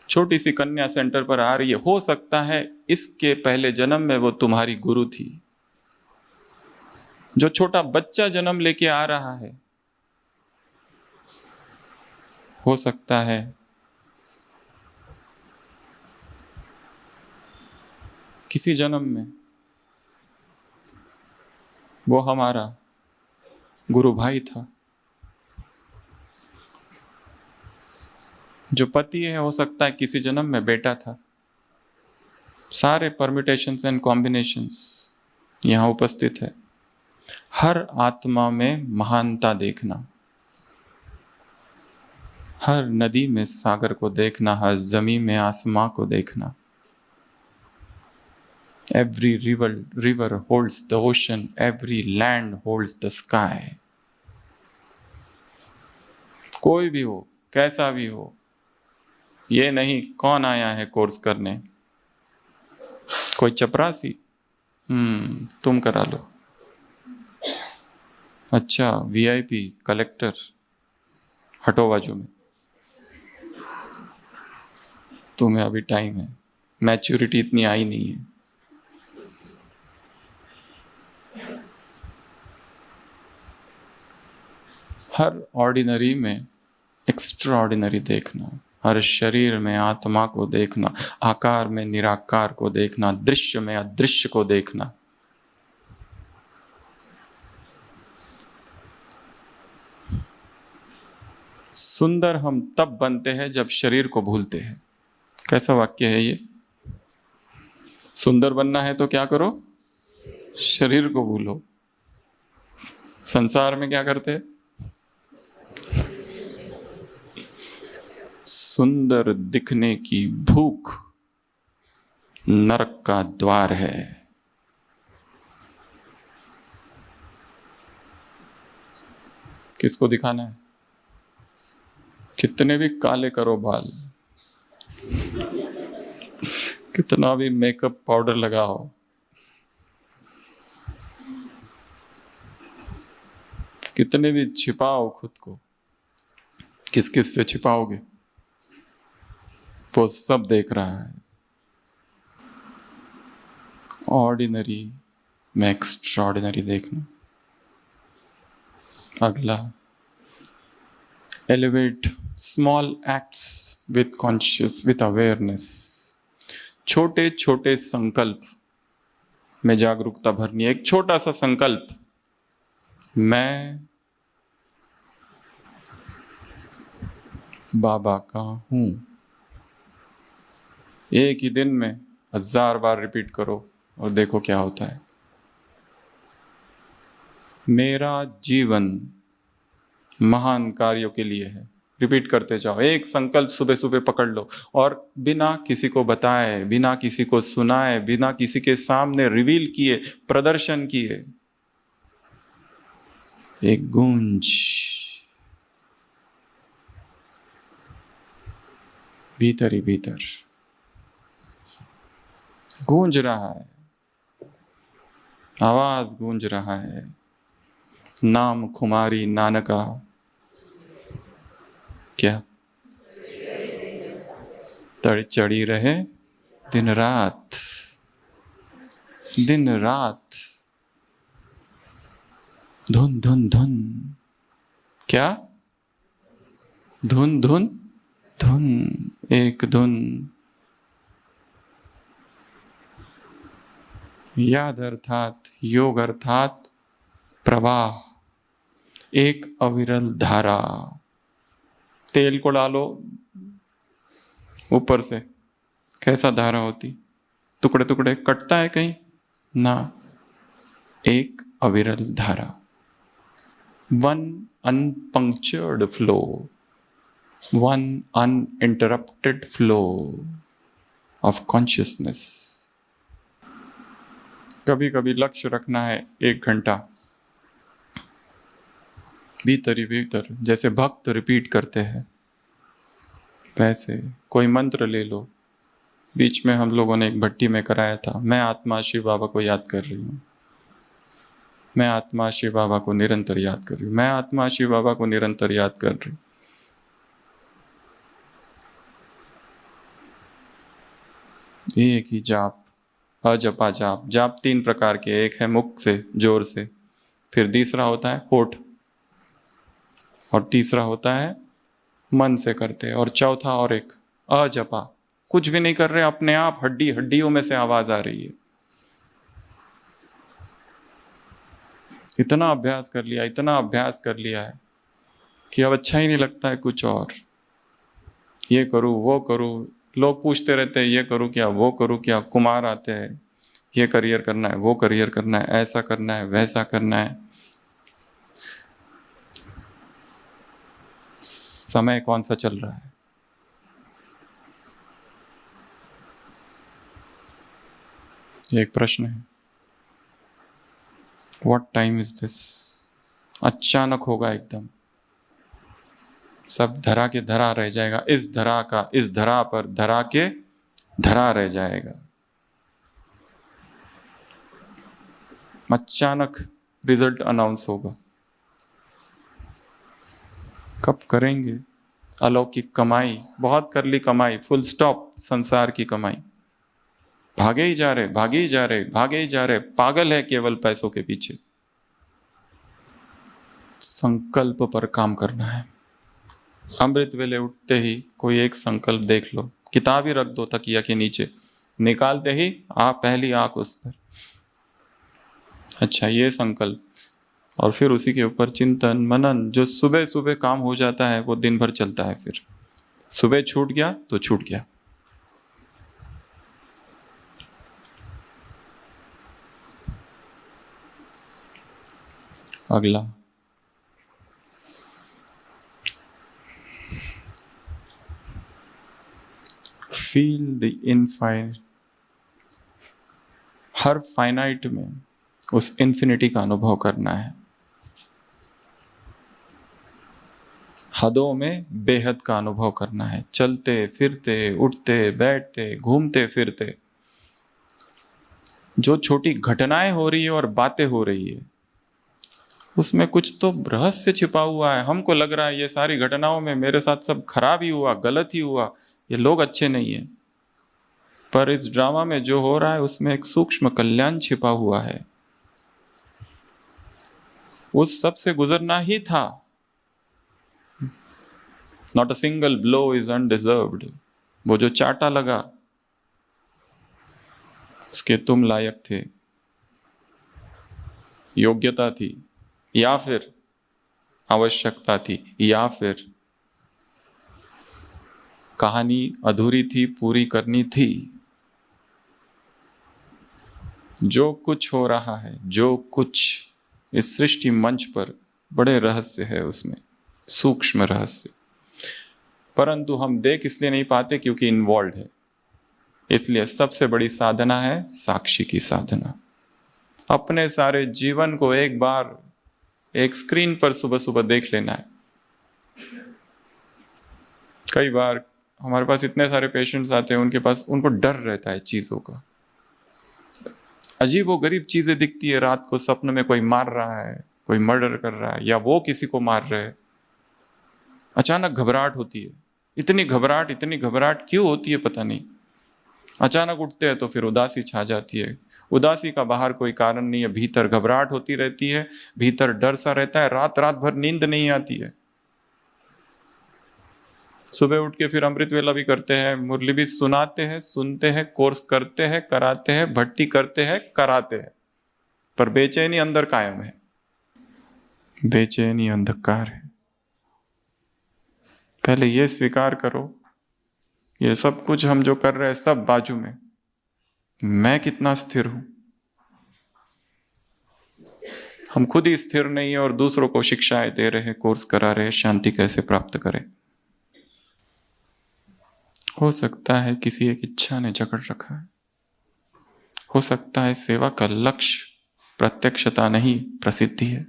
छोटी सी कन्या सेंटर पर आ रही है, हो सकता है इसके पहले जन्म में वो तुम्हारी गुरु थी। जो छोटा बच्चा जन्म लेके आ रहा है, हो सकता है किसी जन्म में वो हमारा गुरु भाई था। जो पति है, हो सकता है किसी जन्म में बेटा था। सारे परम्यूटेशंस एंड कॉम्बिनेशंस यहां उपस्थित है। हर आत्मा में महानता देखना, हर नदी में सागर को देखना, हर जमीन में आसमां को देखना। Every river holds the ocean, every land holds the sky. कोई भी हो, कैसा भी हो, ये नहीं कौन आया है कोर्स करने, कोई चपरासी, तुम करा लो। अच्छा वीआईपी कलेक्टर, हटो बाजू में, तुम्हें अभी टाइम है, मैच्योरिटी इतनी आई नहीं है। हर ऑर्डिनरी में एक्स्ट्रा ऑर्डिनरी देखना, हर शरीर में आत्मा को देखना, आकार में निराकार को देखना, दृश्य में अदृश्य को देखना। सुंदर हम तब बनते हैं जब शरीर को भूलते हैं। कैसा वाक्य है ये? सुंदर बनना है तो क्या करो? शरीर को भूलो। संसार में क्या करते हैं? सुंदर दिखने की भूख नरक का द्वार है। किसको दिखाना है? कितने भी काले करो बाल, कितना भी मेकअप पाउडर लगाओ, कितने भी छिपाओ खुद को, किस किस से छिपाओगे? वो सब देख रहा है। ऑर्डिनरी में एक्स्ट्राऑर्डिनरी देखना। अगला, elevate small acts with conscious, with awareness. छोटे छोटे संकल्प में जागरूकता भरनी है। एक छोटा सा संकल्प, मैं बाबा का हूं। एक ही दिन में 1000 बार रिपीट करो और देखो क्या होता है। मेरा जीवन महान कार्यों के लिए है। रिपीट करते जाओ, एक संकल्प सुबह सुबह पकड़ लो और बिना किसी को बताए, बिना किसी को सुनाए, बिना किसी के सामने रिवील किए, प्रदर्शन किए, एक गूंज भीतर ही भीतर गूंज रहा है, आवाज गूंज रहा है, नाम खुमारी नानका। क्या? तड़ चढ़ी रहे दिन रात, दिन रात, धुन धुन धुन। क्या? धुन धुन धुन, एक धुन। याद अर्थात योग अर्थात प्रवाह, एक अविरल धारा। तेल को डालो ऊपर से, कैसा धारा होती? टुकड़े टुकड़े कटता है कहीं ना, एक अविरल धारा, one unpunctured flow, one uninterrupted flow of consciousness. कभी कभी लक्ष्य रखना है 1 घंटा, भीतर ही भीतर, जैसे भक्त रिपीट करते हैं वैसे कोई मंत्र ले लो। बीच में हम लोगों ने एक भट्टी में कराया था, मैं आत्मा शिव बाबा को याद कर रही हूँ, मैं आत्मा शिव बाबा को निरंतर याद कर रही हूँ, मैं आत्मा शिव बाबा को निरंतर याद कर रही हूँ। एक ही जाप, अजपा जाप। जाप 3 प्रकार के, एक है मुख से जोर से, फिर तीसरा होता है होठ, और तीसरा होता है मन से करते, और चौथा और एक अजपा, कुछ भी नहीं कर रहे, अपने आप हड्डी हड्डियों में से आवाज आ रही है। इतना अभ्यास कर लिया, इतना अभ्यास कर लिया है कि अब अच्छा ही नहीं लगता है कुछ और। ये करूँ वो करूँ, लोग पूछते रहते हैं ये करूँ क्या वो करूँ क्या, कुमार आते हैं, ये करियर करना है वो करियर करना है, ऐसा करना है वैसा करना है। समय कौन सा चल रहा है? एक प्रश्न है, व्हाट टाइम इज दिस? अचानक होगा एकदम, सब धरा के धरा रह जाएगा, इस धरा का इस धरा पर धरा के धरा रह जाएगा। अचानक रिजल्ट अनाउंस होगा। कब करेंगे? अलौकिक कमाई, बहुत कर ली कमाई, फुल स्टॉप, संसार की कमाई। भागे ही जा रहे, भागे ही जा रहे, भागे ही जा रहे, पागल है केवल पैसों के पीछे। संकल्प पर काम करना है। अमृत वेले उठते ही कोई एक संकल्प देख लो, किताब ही रख दो तकिया के नीचे, निकालते ही आप पहली आंख उस पर, अच्छा ये संकल्प, और फिर उसी के ऊपर चिंतन मनन। जो सुबह सुबह काम हो जाता है वो दिन भर चलता है। फिर सुबह छूट गया तो छूट गया। अगला, feel the infinite. Her finite में उस इन्फिनिटी का अनुभव करना है, हदों में बेहद का अनुभव करना है। चलते फिरते, उठते बैठते, घूमते फिरते, जो छोटी घटनाएं हो रही है और बातें हो रही है, उसमें कुछ तो रहस्य छिपा हुआ है। हमको लग रहा है ये सारी घटनाओं में मेरे साथ सब खराब ही हुआ, गलत ही हुआ, ये लोग अच्छे नहीं है, पर इस ड्रामा में जो हो रहा है उसमें एक सूक्ष्म कल्याण छिपा हुआ है। उस सब से गुजरना ही था। Not a single blow is undeserved. वो जो चाटा लगा उसके तुम लायक थे, योग्यता थी, या फिर आवश्यकता थी, या फिर कहानी अधूरी थी, पूरी करनी थी। जो कुछ हो रहा है, जो कुछ इस सृष्टि मंच पर, बड़े रहस्य है उसमें, सूक्ष्म रहस्य, परंतु हम देख इसलिए नहीं पाते क्योंकि इन्वॉल्व है। इसलिए सबसे बड़ी साधना है साक्षी की साधना। अपने सारे जीवन को एक बार एक स्क्रीन पर सुबह सुबह देख लेना है। कई बार हमारे पास इतने सारे पेशेंट्स आते हैं, उनके पास, उनको डर रहता है चीजों का, अजीब वो गरीब चीजें दिखती है, रात को सपने में कोई मार रहा है, कोई मर्डर कर रहा है, या वो किसी को मार रहे हैं। अचानक घबराहट होती है, इतनी घबराहट क्यों होती है पता नहीं। अचानक उठते हैं तो फिर उदासी छा जाती है। उदासी का बाहर कोई कारण नहीं है, भीतर घबराहट होती रहती है, भीतर डर सा रहता है, रात रात भर नींद नहीं आती है। सुबह उठ के फिर अमृत वेला भी करते हैं, मुरली भी सुनाते हैं, सुनते हैं, कोर्स करते हैं, कराते हैं, भट्टी करते हैं, कराते हैं, पर बेचैनी अंदर कायम है, बेचैनी अंधकार है। पहले ये स्वीकार करो, ये सब कुछ हम जो कर रहे हैं सब बाजू में, मैं कितना स्थिर हूं। हम खुद ही स्थिर नहीं है और दूसरों को शिक्षाएं दे रहे हैं, कोर्स करा रहे हैं, शांति कैसे प्राप्त करें। हो सकता है किसी एक इच्छा ने जकड़ रखा है, हो सकता है सेवा का लक्ष्य प्रत्यक्षता नहीं प्रसिद्धि है।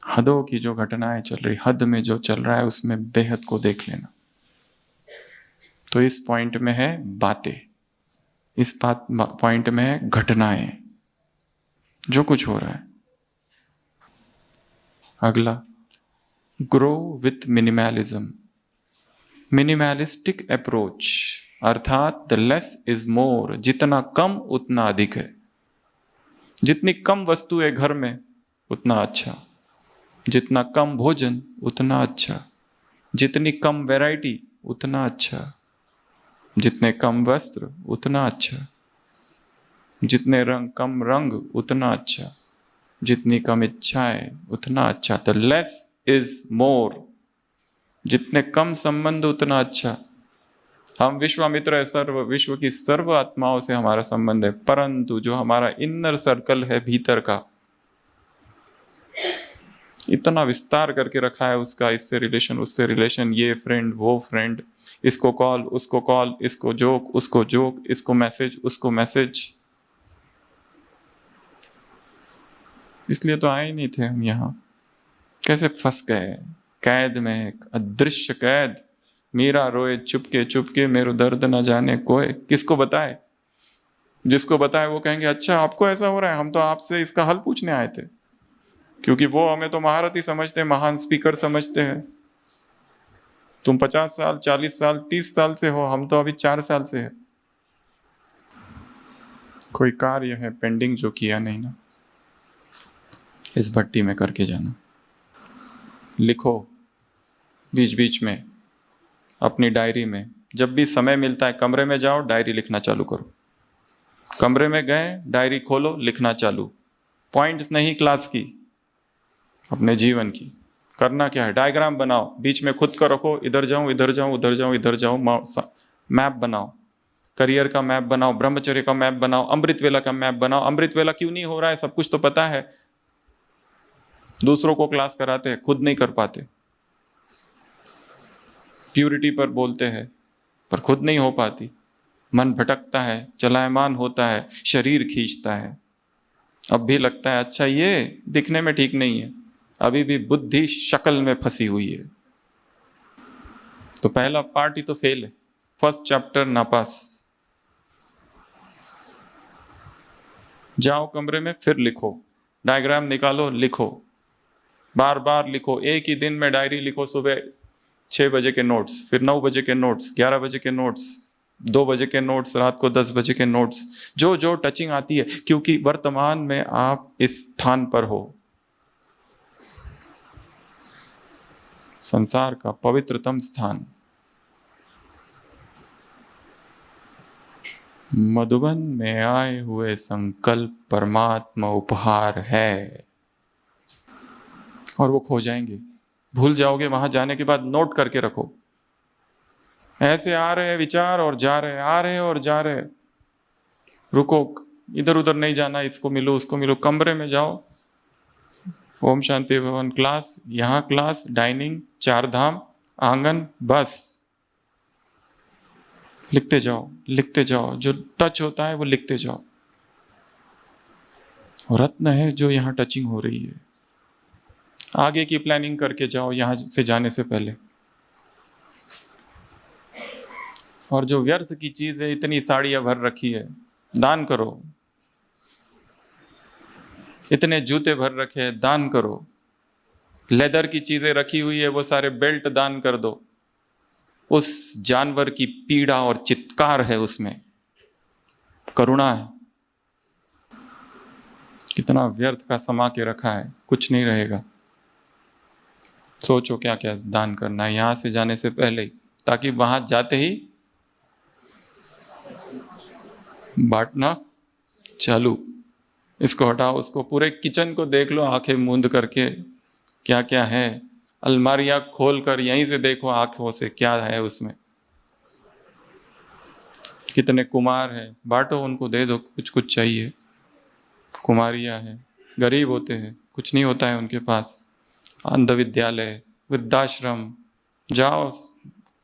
हदों की जो घटनाएं चल रही, हद में जो चल रहा है उसमें बेहद को देख लेना। तो इस पॉइंट में है बातें, इस पॉइंट में है घटनाएं, जो कुछ हो रहा है। अगला, grow with minimalism, minimalistic approach, अर्थात द लेस इज मोर, जितना कम उतना अधिक है। जितनी कम वस्तु है घर में उतना अच्छा, जितना कम भोजन उतना अच्छा, जितनी कम वैरायटी उतना अच्छा, जितने कम वस्त्र उतना अच्छा, जितने कम रंग उतना अच्छा, जितनी कम इच्छाएं उतना अच्छा। द लेस इज मोर, जितने कम संबंध उतना अच्छा। हम विश्वामित्र है, सर्व विश्व की सर्व आत्माओं से हमारा संबंध है, परंतु जो हमारा इनर सर्कल है भीतर का, इतना विस्तार करके रखा है उसका, इससे रिलेशन उससे रिलेशन, ये फ्रेंड वो फ्रेंड, इसको कॉल उसको कॉल, इसको जोक उसको जोक, इसको मैसेज उसको मैसेज। इसलिए तो आए ही नहीं थे हम यहाँ, कैसे फंस गए कैद में, एक अदृश्य कैद। मीरा रोए चुपके चुपके, मेरो दर्द न जाने कोई। किसको बताए? जिसको बताए वो कहेंगे अच्छा आपको ऐसा हो रहा है, हम तो आपसे इसका हल पूछने आए थे। क्योंकि वो हमें तो महारथी समझते हैं, महान स्पीकर समझते हैं। तुम 50 साल 40 साल 30 साल से हो, हम तो अभी 4 साल से है। कोई कार्य है पेंडिंग जो किया नहीं ना, इस भट्टी में करके जाना। लिखो बीच बीच में अपनी डायरी में, जब भी समय मिलता है कमरे में जाओ, डायरी लिखना चालू करो। कमरे में गए, डायरी खोलो, लिखना चालू। पॉइंट्स नहीं क्लास की, अपने जीवन की। करना क्या है, डायग्राम बनाओ, बीच में खुद का रखो, इधर जाऊं इधर जाऊं उधर जाऊं इधर जाऊं, मैप बनाओ, करियर का मैप बनाओ, ब्रह्मचर्य का मैप बनाओ, अमृत वेला का मैप बनाओ। अमृत वेला क्यों नहीं हो रहा है, सब कुछ तो पता है, दूसरों को क्लास कराते हैं, खुद नहीं कर पाते। प्यूरिटी पर बोलते हैं पर खुद नहीं हो पाती। मन भटकता है, चलायमान होता है, शरीर खींचता है। अब भी लगता है अच्छा ये दिखने में ठीक नहीं है, अभी भी बुद्धि शक्ल में फंसी हुई है। तो पहला पार्ट ही तो फेल है, फर्स्ट चैप्टर नापास। जाओ कमरे में, फिर लिखो, डायग्राम निकालो, लिखो, बार बार लिखो। एक ही दिन में डायरी लिखो, सुबह 6 बजे के नोट्स, फिर 9 बजे के नोट्स, 11 बजे के नोट्स, 2 बजे के नोट्स, रात को 10 बजे के नोट्स, जो जो टचिंग आती है। क्योंकि वर्तमान में आप इस स्थान पर हो, संसार का पवित्रतम स्थान। मधुबन में आए हुए संकल्प परमात्मा उपहार है, और वो खो जाएंगे, भूल जाओगे। वहां जाने के बाद नोट करके रखो, ऐसे आ रहे विचार और जा रहे, आ रहे और जा रहे। रुको, इधर उधर नहीं जाना, इसको मिलो उसको मिलो, कमरे में जाओ, ओम शांति भवन क्लास, यहाँ क्लास, डाइनिंग, चार धाम, आंगन, बस लिखते जाओ लिखते जाओ, जो टच होता है वो लिखते जाओ। रत्न है जो यहाँ टचिंग हो रही है। आगे की प्लानिंग करके जाओ यहाँ से जाने से पहले। और जो व्यर्थ की चीज है, इतनी साड़ियां भर रखी है, दान करो। इतने जूते भर रखे हैं, दान करो। लेदर की चीजें रखी हुई है, वो सारे बेल्ट दान कर दो। उस जानवर की पीड़ा और चित्कार है उसमें, करुणा है। कितना व्यर्थ का समा के रखा है, कुछ नहीं रहेगा। सोचो क्या क्या दान करना है यहां से जाने से पहले ही, ताकि वहां जाते ही बांटना चालू। इसको हटाओ, उसको, पूरे किचन को देख लो आंखें मूंद करके, क्या क्या है। अलमारियां खोल कर यहीं से देखो आंखों से, क्या है उसमें, कितने कुमार है, बांटो, उनको दे दो, कुछ कुछ चाहिए। कुमारियां हैं, गरीब होते हैं, कुछ नहीं होता है उनके पास। अंध विद्यालय, वृद्धाश्रम, जाओ,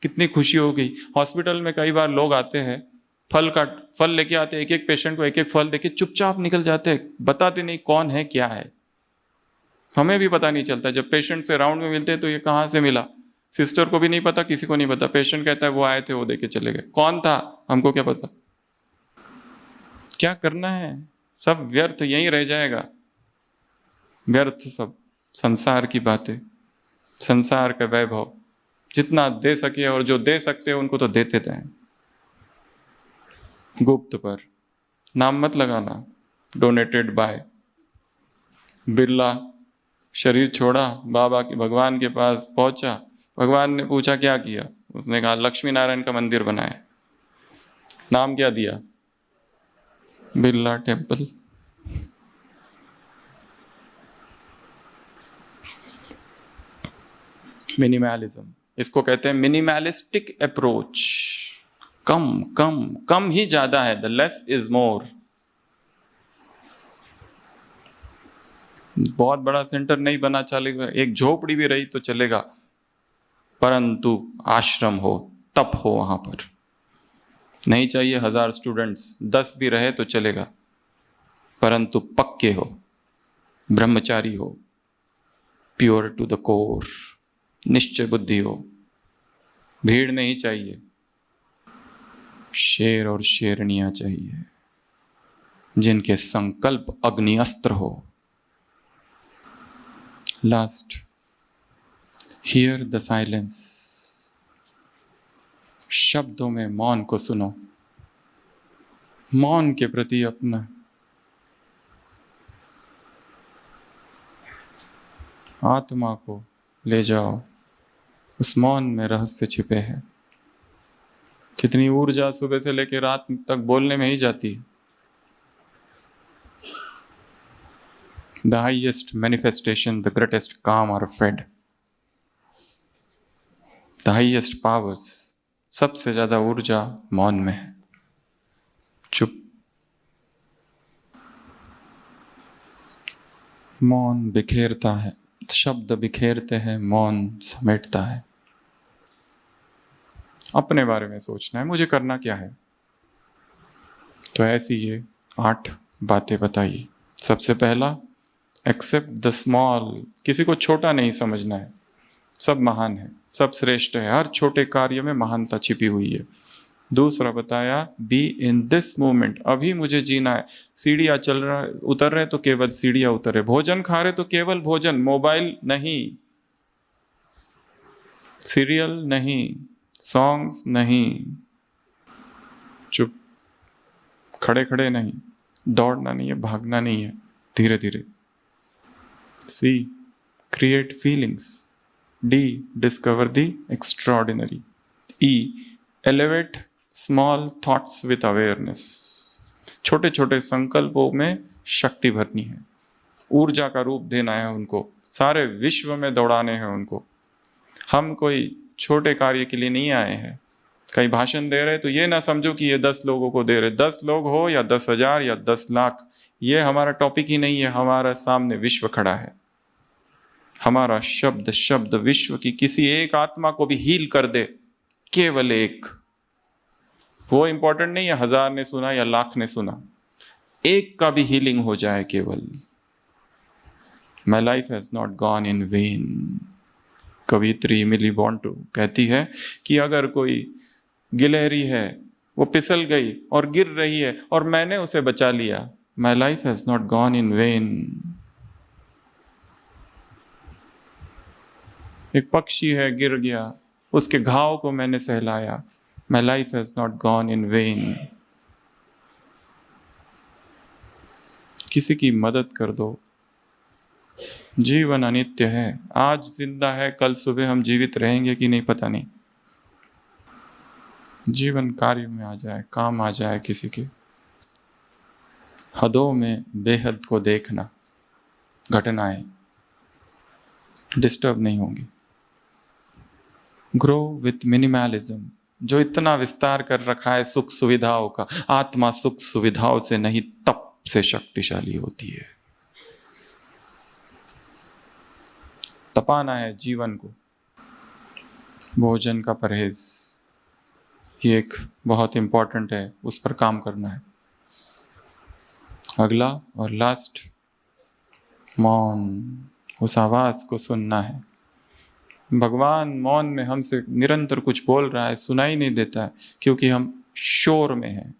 कितनी खुशी होगी। हॉस्पिटल में कई बार लोग आते हैं, फल लेके आते हैं, एक एक पेशेंट को एक एक फल देके चुपचाप निकल जाते हैं, बताते नहीं कौन है क्या है। हमें भी पता नहीं चलता, जब पेशेंट से राउंड में मिलते हैं तो ये कहाँ से मिला, सिस्टर को भी नहीं पता, किसी को नहीं पता। पेशेंट कहता है वो आए थे, वो देके चले गए, कौन था हमको क्या पता। क्या करना है, सब व्यर्थ यहीं रह जाएगा। व्यर्थ सब, संसार की बातें, संसार का वैभव, जितना दे सके, और जो दे सकते हैं उनको तो देते रहें। गुप्त पर नाम मत लगाना, डोनेटेड बाय। बिरला शरीर छोड़ा, बाबा के भगवान के पास पहुंचा, भगवान ने पूछा क्या किया, उसने कहा लक्ष्मी नारायण का मंदिर बनाया। नाम क्या दिया, बिरला टेम्पल। मिनिमलिज्म, इसको कहते हैं मिनिमलिस्टिक अप्रोच। कम कम कम ही ज्यादा है, द लेस इज मोर। बहुत बड़ा सेंटर नहीं बना चलेगा, एक झोपड़ी भी रही तो चलेगा, परंतु आश्रम हो, तप हो वहां पर। नहीं चाहिए 1000 स्टूडेंट्स, 10 भी रहे तो चलेगा, परंतु पक्के हो, ब्रह्मचारी हो, प्योर टू द कोर, निश्चय बुद्धि हो। भीड़ नहीं चाहिए, शेर और शेरनियां चाहिए, जिनके संकल्प अग्नि अस्त्र हो। Last, here the silence. शब्दों में मौन को सुनो, मौन के प्रति अपना आत्मा को ले जाओ। उस मौन में रहस्य छिपे हैं। कितनी ऊर्जा सुबह से लेकर रात तक बोलने में ही जाती है। The highest manifestation, the greatest calm are fed. The highest powers, सबसे ज्यादा ऊर्जा मौन में है। चुप, मौन बिखेरता है, शब्द बिखेरते हैं, मौन समेटता है। अपने बारे में सोचना है, मुझे करना क्या है। तो ऐसी ये 8 बातें बताइए। सबसे पहला, एक्सेप्ट द स्मॉल। किसी को छोटा नहीं समझना है, सब महान है, सब श्रेष्ठ है, हर छोटे कार्य में महानता छिपी हुई है। दूसरा बताया, बी इन दिस मोमेंट, अभी मुझे जीना है। सीढ़ियाँ चल रहा है, उतर रहे तो केवल सीढ़ियाँ उतर रहे, भोजन खा रहे तो केवल भोजन, मोबाइल नहीं, सीरियल नहीं, सॉन्ग्स नहीं, चुप, खड़े खड़े नहीं, दौड़ना नहीं है, भागना नहीं है, धीरे धीरे। C, create feelings. D, discover the extraordinary. E, elevate small thoughts with awareness. छोटे छोटे संकल्पों में शक्ति भरनी है, ऊर्जा का रूप देना है उनको, सारे विश्व में दौड़ाने हैं उनको। हम कोई छोटे कार्य के लिए नहीं आए हैं, कहीं भाषण दे रहे तो ये ना समझो कि ये 10 लोगों को दे रहे, 10 लोग हो या 10,000 या 10 लाख, ये हमारा टॉपिक ही नहीं है। हमारा सामने विश्व खड़ा है। हमारा शब्द शब्द विश्व की किसी एक आत्मा को भी हील कर दे, केवल एक। वो इंपॉर्टेंट नहीं है 1000 ने सुना या लाख ने सुना, एक का भी हीलिंग हो जाए केवल। My life has not gone in vain. कवित्री इमिली बॉन्टो कहती है कि अगर कोई गिलहरी है, वो फिसल गई और गिर रही है और मैंने उसे बचा लिया, my life has not gone in vain. एक पक्षी है, गिर गया, उसके घाव को मैंने सहलाया, my life has not gone in vain. किसी की मदद कर दो। जीवन अनित्य है, आज जिंदा है, कल सुबह हम जीवित रहेंगे कि नहीं पता नहीं। जीवन कार्य में आ जाए, काम आ जाए किसी के। हदों में बेहद को देखना, घटनाएं डिस्टर्ब नहीं होंगी। ग्रो विथ मिनिमलिज्म, जो इतना विस्तार कर रखा है सुख सुविधाओं का। आत्मा सुख सुविधाओं से नहीं, तप से शक्तिशाली होती है। तपाना है जीवन को। भोजन का परहेज, ये एक बहुत इंपॉर्टेंट है, उस पर काम करना है। अगला और लास्ट, मौन, उस आवाज को सुनना है। भगवान मौन में हमसे निरंतर कुछ बोल रहा है, सुनाई नहीं देता है क्योंकि हम शोर में हैं।